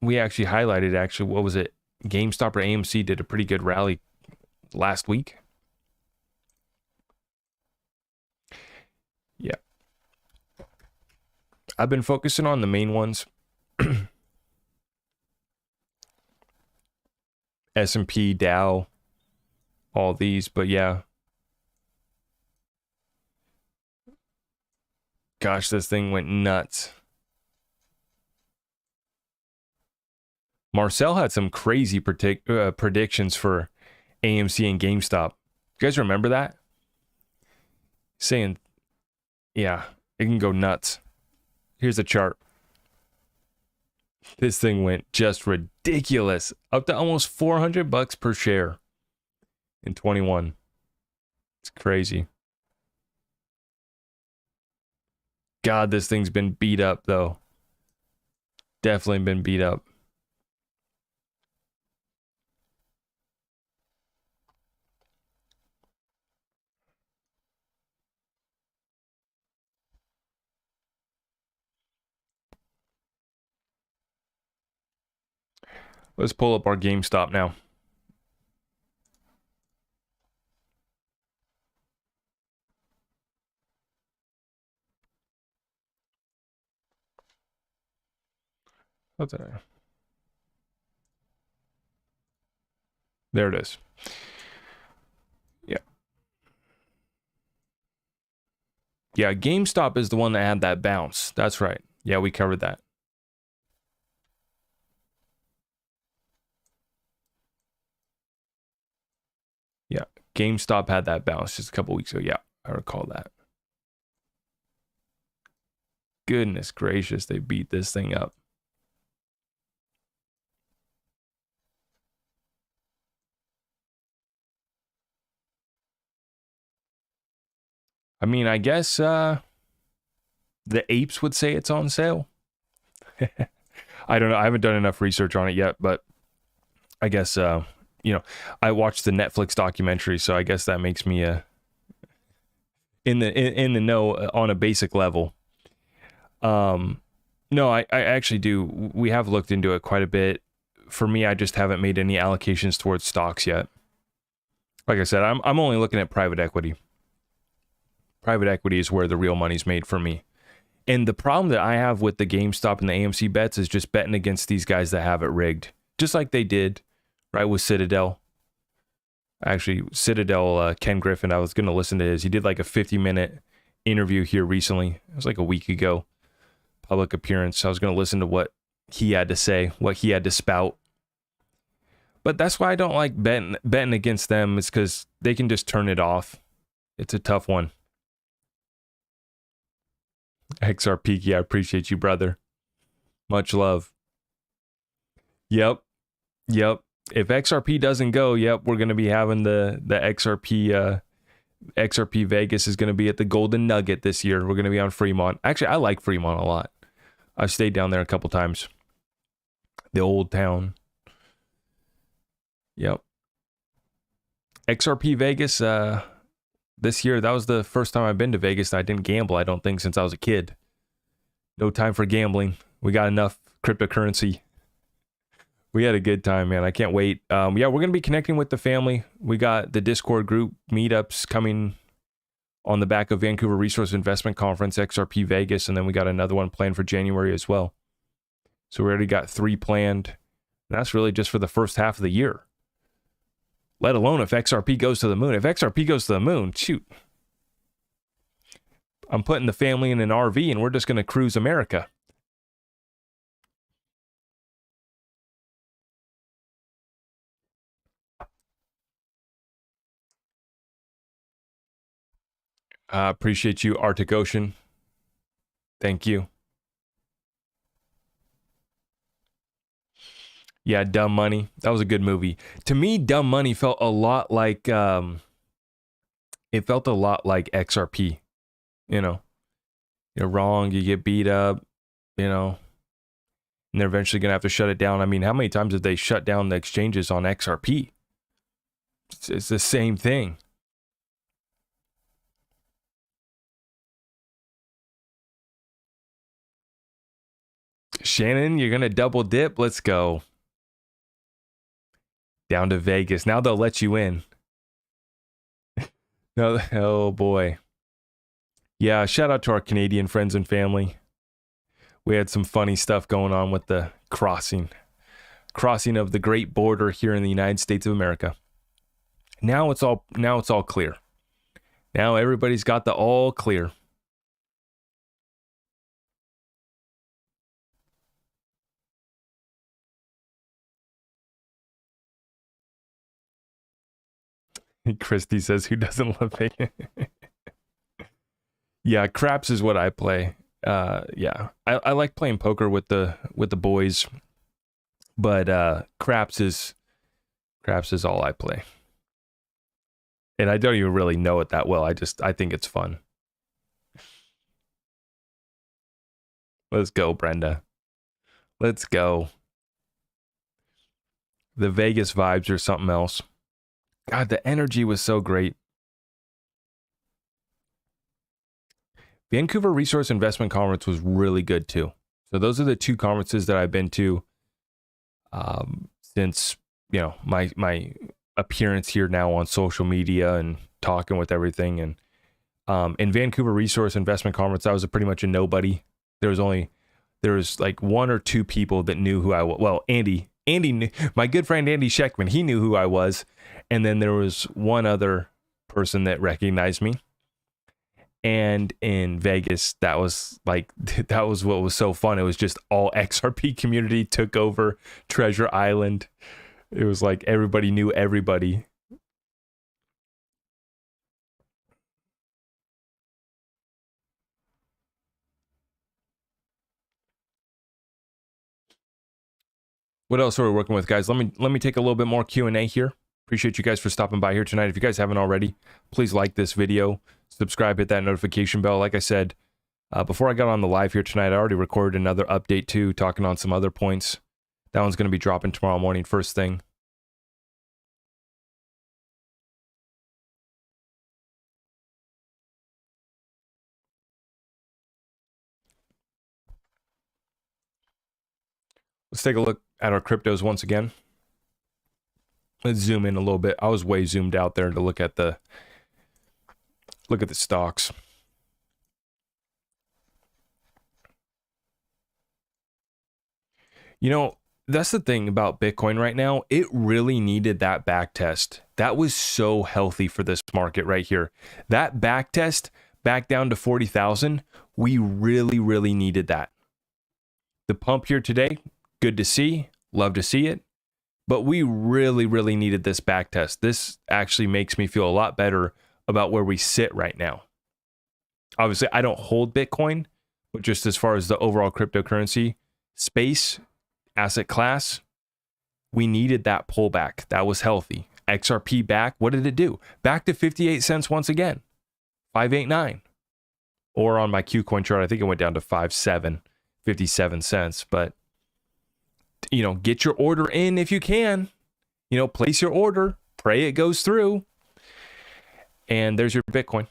We actually highlighted, what was it? GameStop or AMC did a pretty good rally last week. Yeah. I've been focusing on the main ones. S&P, Dow, all these, but yeah. Gosh, this thing went nuts. Marcel had some crazy predictions for AMC and GameStop. You guys remember that? Saying, yeah, it can go nuts. Here's a chart. This thing went just ridiculous. Up to almost $400 per share in 21. It's crazy. God, this thing's been beat up, though. Definitely been beat up. Let's pull up our GameStop now. What's that? There it is. Yeah. Yeah, GameStop is the one that had that bounce. That's right. Yeah, we covered that. Yeah, GameStop had that bounce just a couple weeks ago. Yeah, I recall that. Goodness gracious, they beat this thing up. I mean, I guess the apes would say it's on sale. I don't know. I haven't done enough research on it yet, but I guess, I watched the Netflix documentary, so I guess that makes me in the know on a basic level. No, I actually do. We have looked into it quite a bit. For me, I just haven't made any allocations towards stocks yet. Like I said, I'm only looking at private equity. Private equity is where the real money's made for me. And the problem that I have with the GameStop and the AMC bets is just betting against these guys that have it rigged. Just like they did, right, with Citadel. Actually, Citadel, Ken Griffin, I was going to listen to his. He did like a 50-minute interview here recently. It was like a week ago. Public appearance. I was going to listen to what he had to say, what he had to spout. But that's why I don't like betting against them. It's because they can just turn it off. It's a tough one. XR Peaky, I appreciate you, brother. Much love. Yep. If XRP doesn't go, we're going to be having the XRP XRP Vegas is going to be at the Golden Nugget this year. We're going to be on Fremont. Actually, I like Fremont a lot. I've stayed down there a couple times. The old town. Yep. XRP Vegas, this year, that was the first time I've been to Vegas. I didn't gamble, I don't think, since I was a kid. No time for gambling. We got enough cryptocurrency. We had a good time, man. I can't wait. We're going to be connecting with the family. We got the Discord group meetups coming on the back of Vancouver Resource Investment Conference, XRP Vegas, and then we got another one planned for January as well. So we already got 3 planned. That's really just for the first half of the year. Let alone if XRP goes to the moon. If XRP goes to the moon, shoot. I'm putting the family in an RV and we're just going to cruise America. Appreciate you, Arctic Ocean. Thank you. Yeah, Dumb Money. That was a good movie. To me, Dumb Money felt a lot like it felt a lot like XRP. You know, you're wrong, you get beat up, you know, and they're eventually gonna have to shut it down. I mean, how many times have they shut down the exchanges on XRP? It's the same thing. Shannon, you're gonna double dip. Let's go. Down to Vegas. Now they'll let you in. No, oh boy. Yeah, shout out to our Canadian friends and family. We had some funny stuff going on with the crossing of the great border here in the United States of America. Now it's all clear. Now everybody's got the all clear. Christy says, who doesn't love Vegas? Yeah, craps is what I play. Yeah, I like playing poker with the boys, but craps is all I play, and I don't even really know it that well. I think it's fun. Let's go, Brenda. Let's go. The Vegas vibes are something else. God, the energy was so great. Vancouver Resource Investment Conference was really good too. So those are the two conferences that I've been to since, you know, my appearance here now on social media and talking with everything. And in Vancouver Resource Investment Conference, I was pretty much a nobody. There was like one or two people that knew who I was. Well, Andy knew, my good friend Andy Scheckman, he knew who I was. And then there was one other person that recognized me. And in Vegas, that was what was so fun. It was just all XRP community took over Treasure Island. It was like everybody knew everybody. What else are we working with, guys? Let me take a little bit more Q&A here. Appreciate you guys for stopping by here tonight. If you guys haven't already, please like this video, subscribe, hit that notification bell. Like I said, before I got on the live here tonight, I already recorded another update too, talking on some other points. That one's going to be dropping tomorrow morning, first thing. Let's take a look at our cryptos once again. Let's zoom in a little bit. I was way zoomed out there to look at the stocks. You know, that's the thing about Bitcoin right now. It really needed that back test. That was so healthy for this market right here. That back test back down to 40,000, we really, really needed that. The pump here today, good to see. Love to see it. But we really, really needed this back test. This actually makes me feel a lot better about where we sit right now. Obviously, I don't hold Bitcoin, but just as far as the overall cryptocurrency space, asset class, we needed that pullback. That was healthy. XRP back, what did it do? Back to 58 cents once again. 589. Or on my Qcoin chart, I think it went down to 5.7, 57 cents. But you know, get your order in if you can. You know, place your order, pray it goes through. And there's your Bitcoin.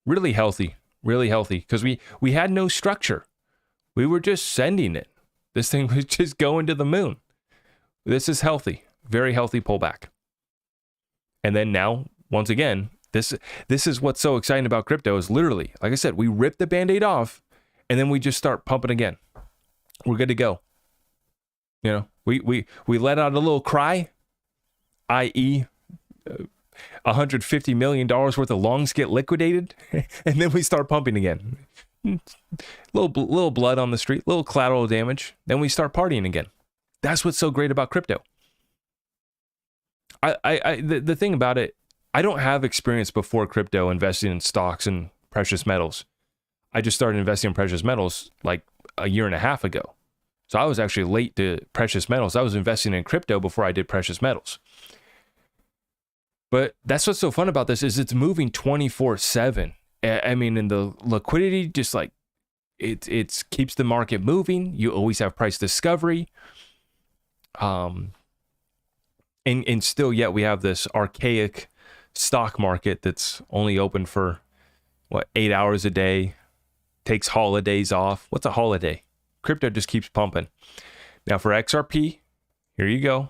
Really healthy, because we had no structure. We were just sending it. This thing was just going to the moon. This is healthy, very healthy pullback. And then now, once again, this is what's so exciting about crypto is literally, like I said, we rip the Band-Aid off and then we just start pumping again. We're good to go. You know, We let out a little cry, i.e., $150 million worth of longs get liquidated, and then we start pumping again. Little blood on the street, little collateral damage, then we start partying again. That's what's so great about crypto. The thing about it, I don't have experience before crypto investing in stocks and precious metals. I just started investing in precious metals like a year and a half ago. So I was actually late to precious metals. I was investing in crypto before I did precious metals. But that's what's so fun about this is it's moving 24/7. I mean, and the liquidity just like it keeps the market moving. You always have price discovery. And still yet we have this archaic stock market that's only open for 8 hours a day, takes holidays off. What's a holiday? Crypto just keeps pumping. Now for XRP, here you go.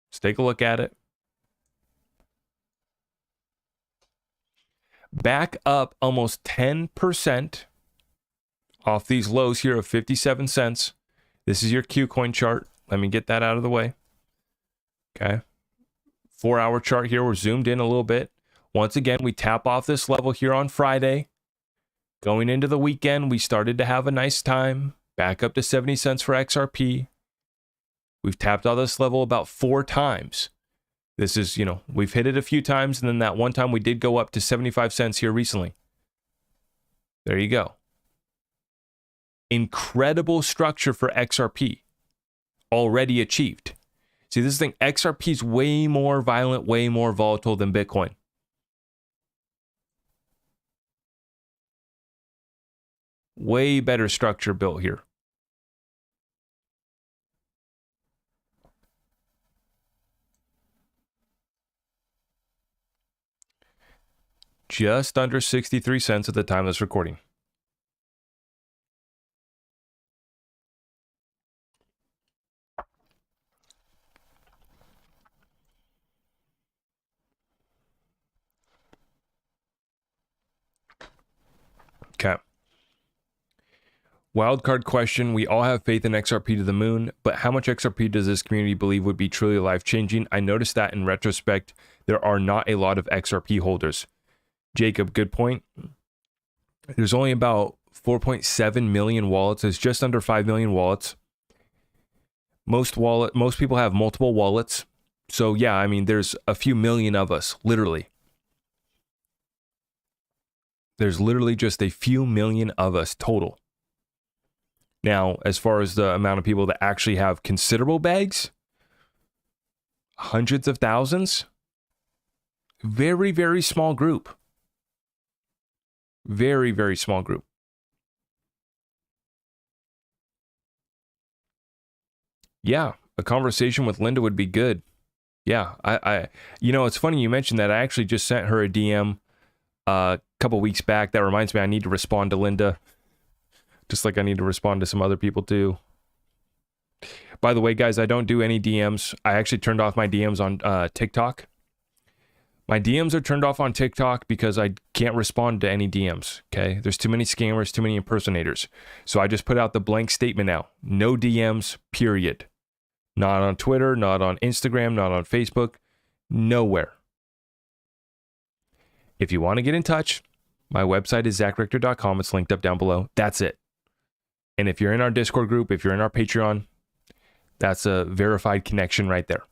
Let's take a look at it. Back up almost 10% off these lows here of 57 cents. This is your Qcoin chart. Let me get that out of the way. Okay. 4-hour chart here. We're zoomed in a little bit. Once again, we tap off this level here on Friday. Going into the weekend, we started to have a nice time. Back up to 70 cents for XRP. We've tapped on this level about 4 times. This is, we've hit it a few times, and then that one time we did go up to 75 cents here recently. There you go. Incredible structure for XRP. Already achieved. See, this thing, XRP is way more violent, way more volatile than Bitcoin. Way better structure built here. Just under 63 cents at the time of this recording. Okay. Wildcard question. We all have faith in XRP to the moon, but how much XRP does this community believe would be truly life-changing? I noticed that in retrospect, there are not a lot of XRP holders. Jacob, good point. There's only about 4.7 million wallets. There's just under 5 million wallets. Most people have multiple wallets. So yeah, I mean, there's a few million of us, literally. There's literally just a few million of us total. Now, as far as the amount of people that actually have considerable bags, hundreds of thousands, very, very small group. Very, very small group. Yeah, a conversation with Linda would be good. Yeah, it's funny you mentioned that. I actually just sent her a DM a couple weeks back. That reminds me, I need to respond to Linda. Just like I need to respond to some other people too. By the way, guys, I don't do any DMs. I actually turned off my DMs on TikTok. My DMs are turned off on TikTok because I can't respond to any DMs, okay? There's too many scammers, too many impersonators. So I just put out the blank statement now. No DMs, period. Not on Twitter, not on Instagram, not on Facebook, nowhere. If you want to get in touch, my website is zachrictor.com. It's linked up down below. That's it. And if you're in our Discord group, if you're in our Patreon, that's a verified connection right there.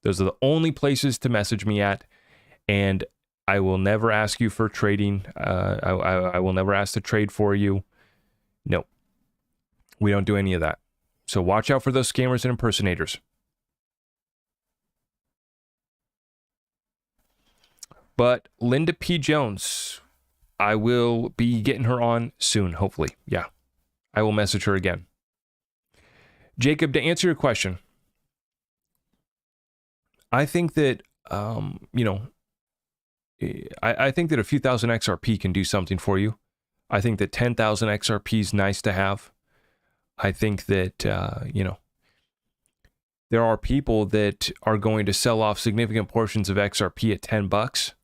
Those are the only places to message me at. And I will never ask you for trading. I will never ask to trade for you. No, we don't do any of that. So watch out for those scammers and impersonators. But Linda P. Jones, I will be getting her on soon, hopefully. Yeah, I will message her again. Jacob, to answer your question, I think that, I think that a few thousand XRP can do something for you. I think that 10,000 XRP is nice to have. I think that, there are people that are going to sell off significant portions of XRP at $10.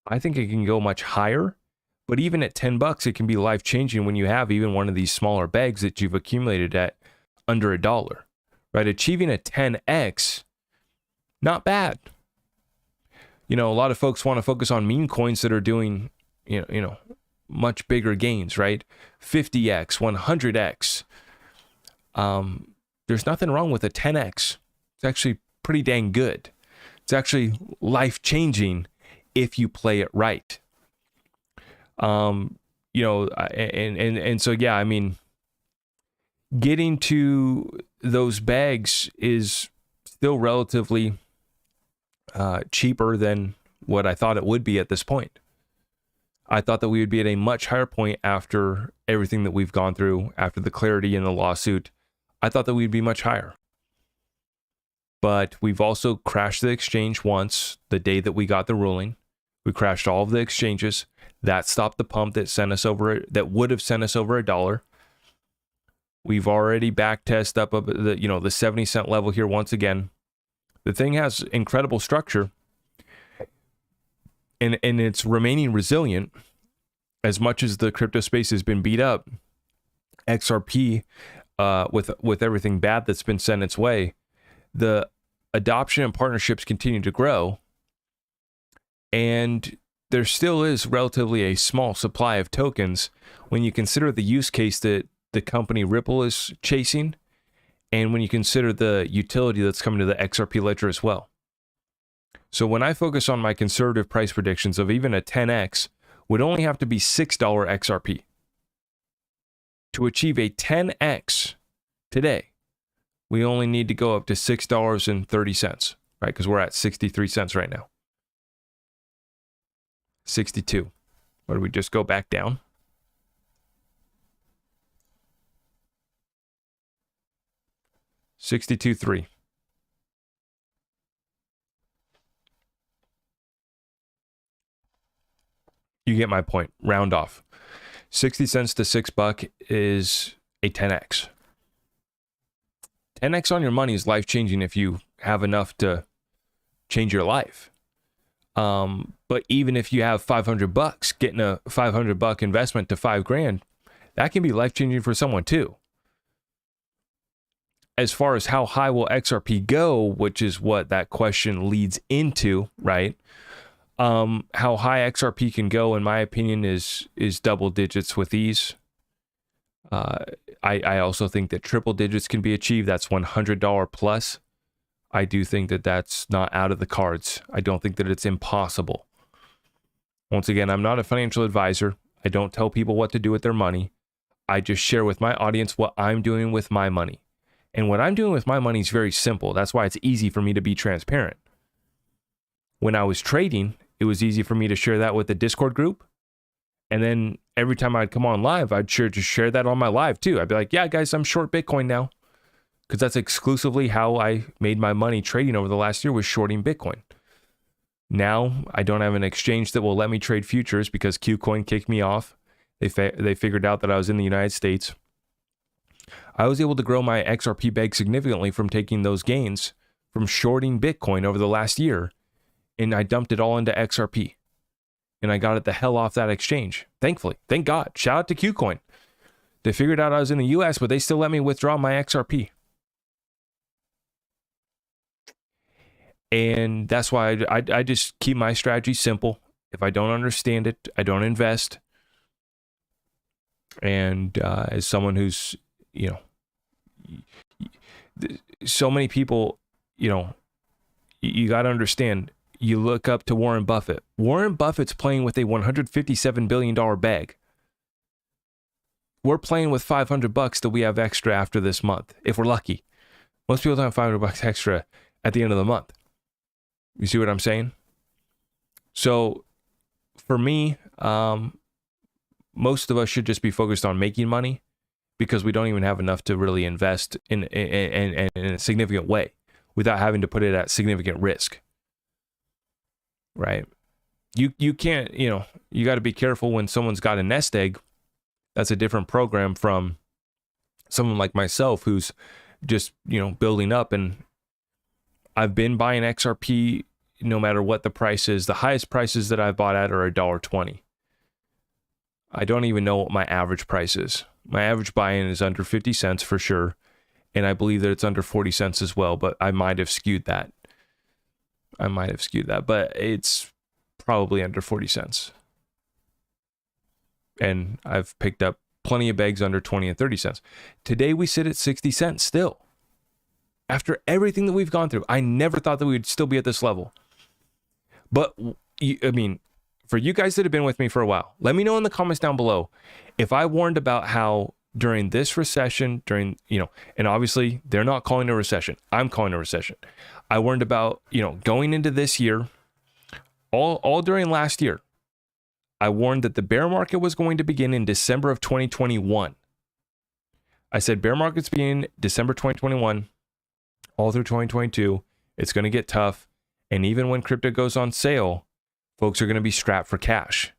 I think it can go much higher, but even at $10, it can be life-changing when you have even one of these smaller bags that you've accumulated at under $1, right? Achieving a 10x, not bad. A lot of folks want to focus on meme coins that are doing, much bigger gains, right? 50x, 100x. There's nothing wrong with a 10x. It's actually pretty dang good. It's actually life-changing if you play it right. And so, yeah, I mean, getting to those bags is still relatively cheaper than what I thought it would be at this point. I thought that we would be at a much higher point after everything that we've gone through, after the clarity in the lawsuit. I thought that we'd be much higher. But we've also crashed the exchange once, the day that we got the ruling. We crashed all of the exchanges. That stopped the pump that that would have sent us over $1. We've already back tested up the 70 cent level here once again. The thing has incredible structure, and it's remaining resilient. As much as the crypto space has been beat up, XRP, with everything bad that's been sent its way, the adoption and partnerships continue to grow, and there still is relatively a small supply of tokens when you consider the use case that the company Ripple is chasing, and when you consider the utility that's coming to the XRP ledger as well. So when I focus on my conservative price predictions of even a 10x, would only have to be $6 XRP. To achieve a 10x today, we only need to go up to $6.30, right? Because we're at 63 cents right now. 62. What do we just go back down? $62.3. You get my point. Round off. 60 cents to $6 is a 10x. 10x on your money is life-changing if you have enough to change your life. But even if you have $500, getting a $500 investment to $5,000, that can be life-changing for someone too. As far as how high will XRP go, which is what that question leads into, right? How high XRP can go, in my opinion, is double digits with ease. I also think that triple digits can be achieved. That's $100 plus. I do think that that's not out of the cards. I don't think that it's impossible. Once again, I'm not a financial advisor. I don't tell people what to do with their money. I just share with my audience what I'm doing with my money. And what I'm doing with my money is very simple. That's why it's easy for me to be transparent. When I was trading, it was easy for me to share that with the Discord group. And then every time I'd come on live, I'd share that on my live too. I'd be like, yeah, guys, I'm short Bitcoin now. Because that's exclusively how I made my money trading over the last year, was shorting Bitcoin. Now, I don't have an exchange that will let me trade futures because KuCoin kicked me off. They figured out that I was in the United States. I was able to grow my XRP bag significantly from taking those gains from shorting Bitcoin over the last year, and I dumped it all into XRP. And I got it the hell off that exchange. Thankfully. Thank God. Shout out to KuCoin. They figured out I was in the US, but they still let me withdraw my XRP. And that's why I just keep my strategy simple. If I don't understand it, I don't invest. And as someone who's, so many people, you got to understand, you look up to Warren Buffett. Warren Buffett's playing with a $157 billion bag. We're playing with $500 that we have extra after this month, if we're lucky. Most people don't have $500 extra at the end of the month. You see what I'm saying? So for me, most of us should just be focused on making money because we don't even have enough to really invest in a significant way without having to put it at significant risk. Right? You can't, you got to be careful when someone's got a nest egg. That's a different program from someone like myself who's just, building up. And I've been buying XRP no matter what the price is. The highest prices that I've bought at are $1.20. I don't even know what my average price is. My average buy-in is under 50 cents for sure. And I believe that it's under 40 cents as well, but I might have skewed that. But it's probably under 40 cents. And I've picked up plenty of bags under 20 and 30 cents. Today we sit at 60 cents still. After everything that we've gone through, I never thought that we would still be at this level. But, I mean, for you guys that have been with me for a while, let me know in the comments down below if I warned about how during this recession, and obviously they're not calling it a recession. I'm calling it a recession. I warned about, going into this year, all during last year, I warned that the bear market was going to begin in December of 2021. I said bear market's beginning December 2021, all through 2022. It's going to get tough. And even when crypto goes on sale, folks are going to be strapped for cash.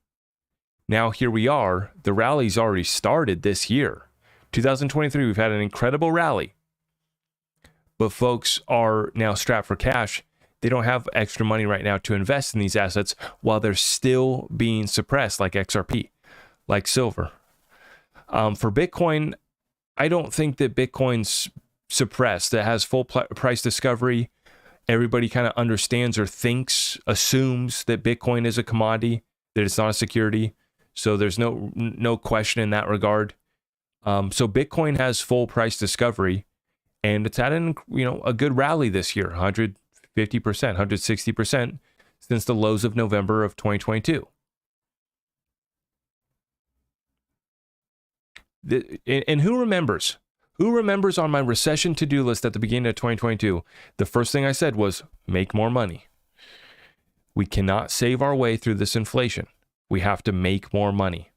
Now, here we are. The rally's already started this year. 2023, we've had an incredible rally. But folks are now strapped for cash. They don't have extra money right now to invest in these assets while they're still being suppressed, like XRP, like silver. For Bitcoin, I don't think that Bitcoin's suppressed. It has full price discovery. Everybody kind of understands or assumes that Bitcoin is a commodity, that it's not a security. So there's no question in that regard. So Bitcoin has full price discovery, and it's had a good rally this year, 150%, 160% since the lows of November of 2022. And who remembers? Who remembers on my recession to-do list at the beginning of 2022, the first thing I said was make more money. We cannot save our way through this inflation. We have to make more money.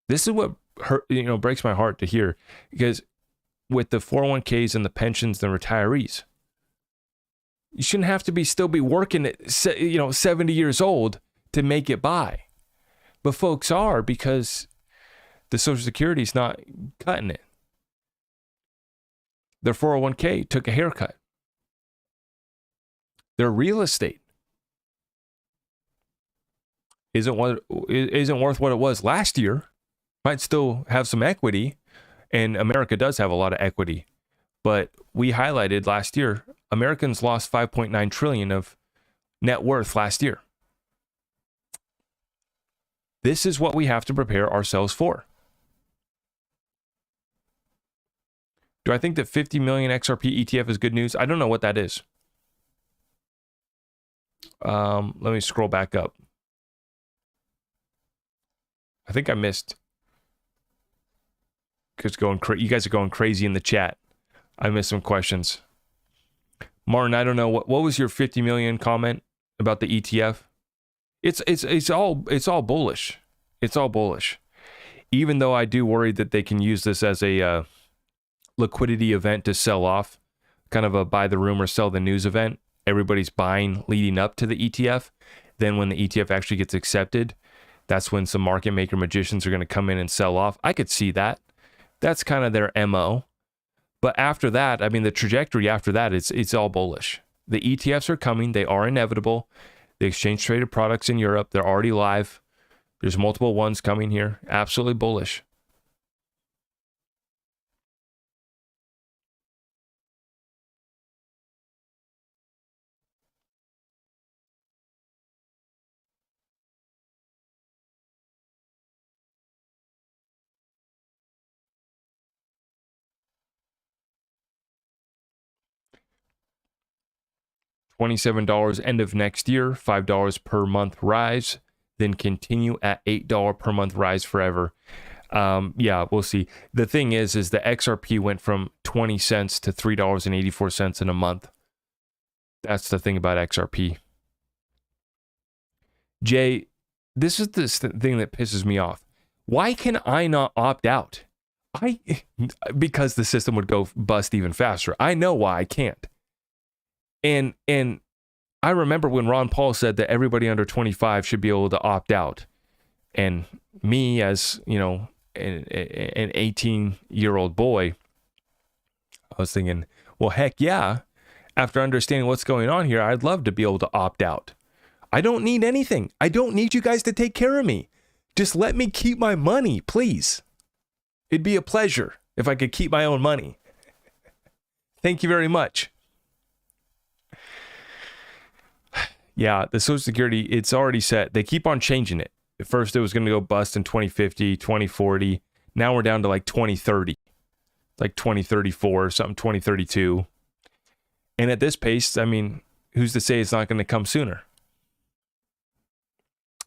This is what breaks my heart to hear, because with the 401ks and the pensions and the retirees, you shouldn't have to still be working at 70 years old to make it by. But folks are, because the Social Security is not cutting it. Their 401k took a haircut. Their real estate isn't worth what it was last year. Might still have some equity, and America does have a lot of equity. But we highlighted last year, Americans lost 5.9 trillion of net worth last year. This is what we have to prepare ourselves for. Do I think that 50 million XRP ETF is good news? I don't know what that is. Let me scroll back up. I think I missed. Because you guys are going crazy in the chat. I missed some questions. Martin, I don't know what was your 50 million comment about the ETF? It's all bullish. It's all bullish. Even though I do worry that they can use this as a liquidity event to sell off, kind of a buy the rumor, sell the news event. Everybody's buying leading up to the ETF. Then when the ETF actually gets accepted, that's when some market maker magicians are going to come in and sell off. I could see that. That's kind of their MO. But after that, I mean, the trajectory after that, it's all bullish. The ETFs are coming. They are inevitable. The exchange traded products in Europe, they're already live. There's multiple ones coming here. Absolutely bullish. $27 end of next year, $5 per month rise, then continue at $8 per month rise forever. Yeah, we'll see. The thing is the XRP went from 20 cents to $3.84 in a month. That's the thing about XRP. Jay, this is the thing that pisses me off. Why can I not opt out? Because the system would go bust even faster. I know why I can't. And I remember when Ron Paul said that everybody under 25 should be able to opt out. And me, as an 18-year-old boy, I was thinking, well, heck yeah. After understanding what's going on here, I'd love to be able to opt out. I don't need anything. I don't need you guys to take care of me. Just let me keep my money, please. It'd be a pleasure. if I could keep my own money. Thank you very much. Yeah, the Social Security, it's already set. They keep on changing it. At first, it was going to go bust in 2050, 2040. Now we're down to like 2030, like 2034 or something, 2032. And at this pace, I mean, who's to say it's not going to come sooner?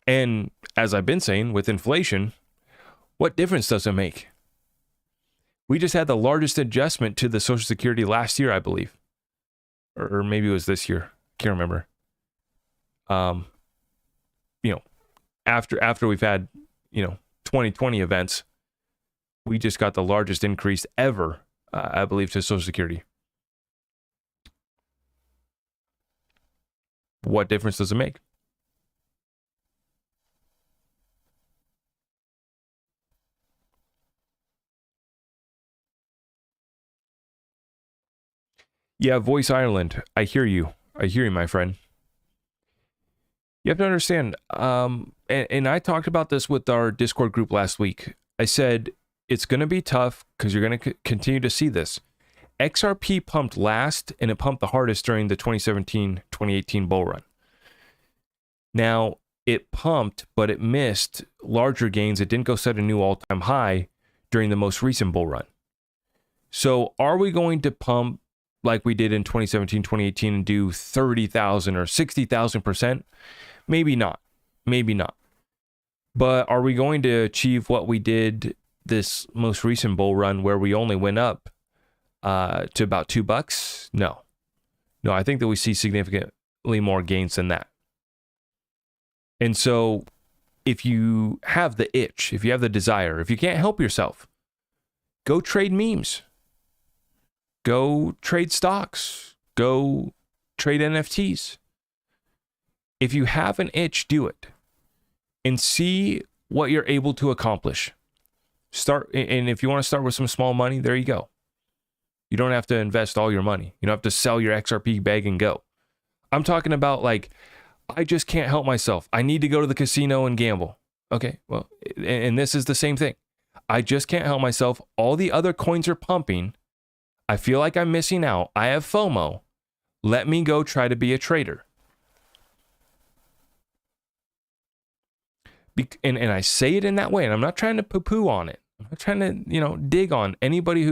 And as I've been saying, with inflation, what difference does it make? We just had the largest adjustment to the Social Security last year, I believe. Or maybe it was this year. Can't remember. After we've had, 2020 events, we just got the largest increase ever, I believe, to Social Security. What difference does it make? Yeah, Voice Ireland. I hear you. I hear you, my friend. You have to understand, and I talked about this with our Discord group last week. I said, it's going to be tough because you're going to continue to see this. XRP pumped last, and it pumped the hardest during the 2017-2018 bull run. Now, it pumped, but it missed larger gains. It didn't go set a new all-time high during the most recent bull run. So are we going to pump like we did in 2017, 2018 and do 30,000 or 60,000%? Maybe not. Maybe not. But are we going to achieve what we did this most recent bull run where we only went up to about $2? No. No, I think that we see significantly more gains than that. And so if you have the itch, if you have the desire, if you can't help yourself, go trade memes. Go trade stocks. Go trade NFTs. If you have an itch, do it. And see what you're able to accomplish. And if you want to start with some small money, there you go. You don't have to invest all your money. You don't have to sell your XRP bag and go. I'm talking about like, I just can't help myself. I need to go to the casino and gamble. Okay, well, and this is the same thing. I just can't help myself. All the other coins are pumping. I feel like I'm missing out. I have FOMO. Let me go try to be a trader. And I say it in that way, and I'm not trying to poo-poo on it. I'm not trying to, dig on anybody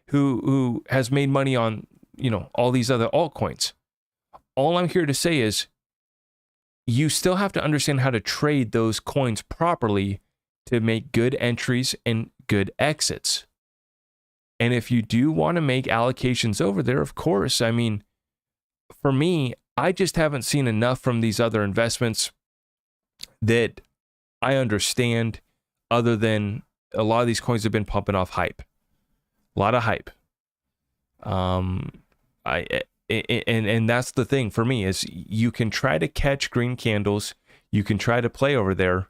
who has made money on, all these other altcoins. All I'm here to say is you still have to understand how to trade those coins properly to make good entries and good exits. And if you do want to make allocations over there, of course, I mean, for me, I just haven't seen enough from these other investments that I understand, other than a lot of these coins have been pumping off hype. A lot of hype. And that's the thing for me is you can try to catch green candles. You can try to play over there.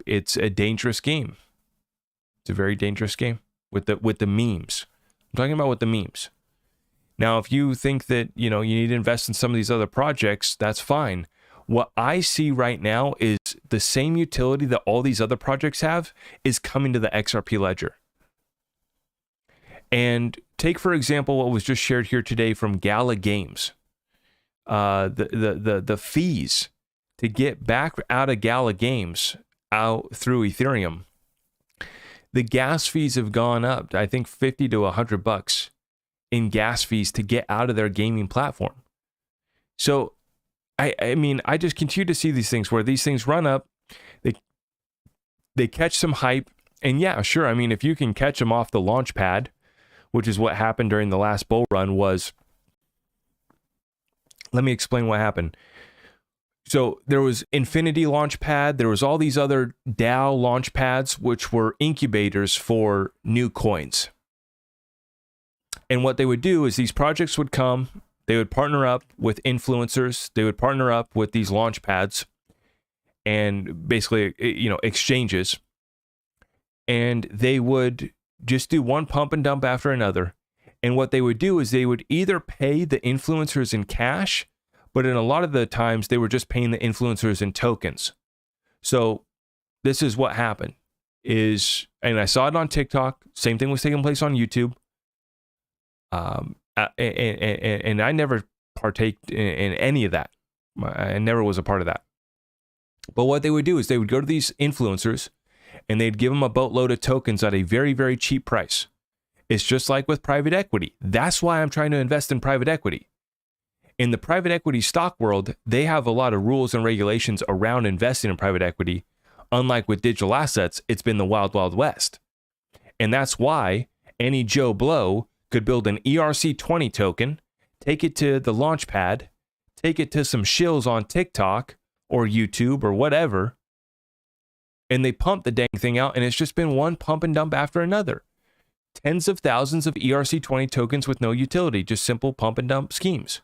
It's a dangerous game. It's a very dangerous game with the memes. I'm talking about with the memes. Now, if you think that, you need to invest in some of these other projects, that's fine. What I see right now is the same utility that all these other projects have is coming to the XRP ledger. And take, for example, what was just shared here today from Gala Games. The fees to get back out of Gala Games out through Ethereum. The gas fees have gone up, I think $50 to $100 in gas fees to get out of their gaming platform. So, I mean, I just continue to see these things where these things run up, they catch some hype, and yeah, sure, I mean, if you can catch them off the launch pad, which is what happened during the last bull run was, let me explain what happened. So there was Infinity Launchpad, there was all these other DAO launch pads, which were incubators for new coins. And what they would do is these projects would come, they would partner up with influencers, they would partner up with these launch pads and basically, exchanges. And they would just do one pump and dump after another. And what they would do is they would either pay the influencers in cash, but in a lot of the times they were just paying the influencers in tokens. So this is what happened. is, and I saw it on TikTok, same thing was taking place on YouTube. And I never partaked in any of that. I never was a part of that. But what they would do is they would go to these influencers and they'd give them a boatload of tokens at a very, very cheap price. It's just like with private equity. That's why I'm trying to invest in private equity. In the private equity stock world, they have a lot of rules and regulations around investing in private equity. Unlike with digital assets, it's been the wild, wild west. And that's why any Joe Blow could build an ERC20 token, take it to the launch pad, take it to some shills on TikTok or YouTube or whatever, and they pump the dang thing out, and it's just been one pump and dump after another. Tens of thousands of ERC20 tokens with no utility, just simple pump and dump schemes.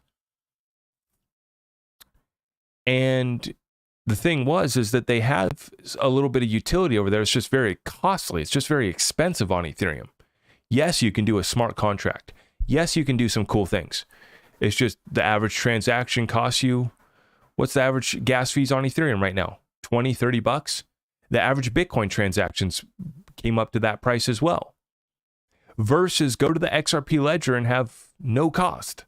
And the thing is that they have a little bit of utility over there. It's just very costly. It's just very expensive on Ethereum. Yes, you can do a smart contract. Yes, you can do some cool things. It's just the average transaction costs you, what's the average gas fees on Ethereum right now? 20, 30 bucks? The average Bitcoin transactions came up to that price as well. Versus go to the XRP ledger and have no cost.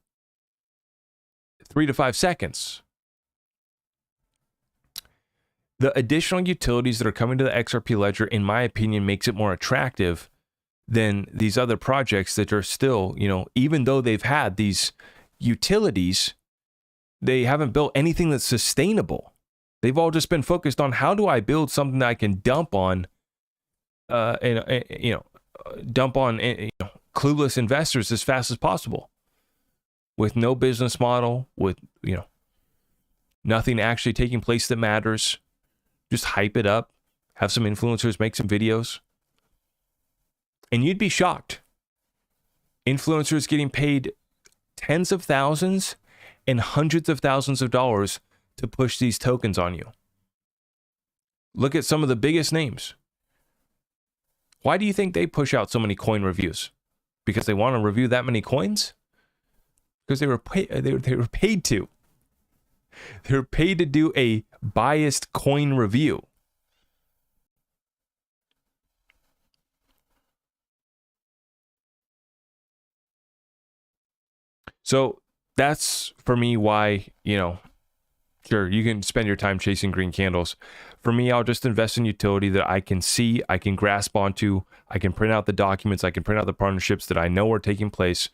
3 to 5 seconds. The additional utilities that are coming to the XRP ledger, in my opinion, makes it more attractive than these other projects that are still, even though they've had these utilities, they haven't built anything that's sustainable. They've all just been focused on how do I build something that I can dump on, clueless investors as fast as possible, with no business model, with nothing actually taking place that matters. Just hype it up, have some influencers make some videos, and you'd be shocked. Influencers getting paid tens of thousands and hundreds of thousands of dollars to push these tokens on you. Look at some of the biggest names. Why do you think they push out so many coin reviews? Because they want to review that many coins? Because they were paid to. They were paid to do a biased coin review. So that's for me why, sure, you can spend your time chasing green candles. For me, I'll just invest in utility that I can see, I can grasp onto, I can print out the documents, I can print out the partnerships that I know are taking place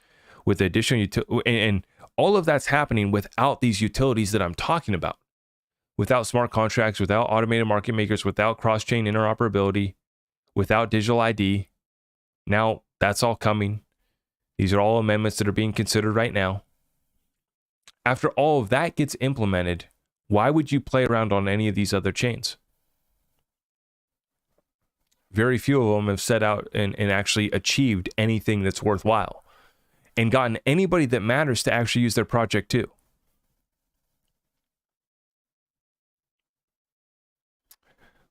with the additional utility. And all of that's happening without these utilities that I'm talking about. Without smart contracts, without automated market makers, without cross-chain interoperability, without digital ID. Now, that's all coming. These are all amendments that are being considered right now. After all of that gets implemented, why would you play around on any of these other chains? Very few of them have set out and actually achieved anything that's worthwhile and gotten anybody that matters to actually use their project too.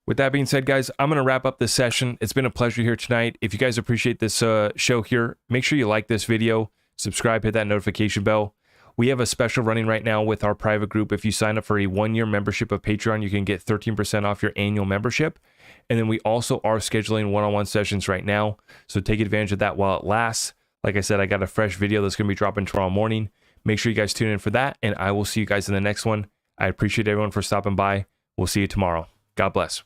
With that being said, guys, I'm going to wrap up this session. It's been a pleasure here tonight. If you guys appreciate this show here, make sure you like this video, subscribe, hit that notification bell. We have a special running right now with our private group. If you sign up for a 1-year membership of Patreon, you can get 13% off your annual membership. And then we also are scheduling one-on-one sessions right now. So take advantage of that while it lasts. Like I said, I got a fresh video that's going to be dropping tomorrow morning. Make sure you guys tune in for that. And I will see you guys in the next one. I appreciate everyone for stopping by. We'll see you tomorrow. God bless.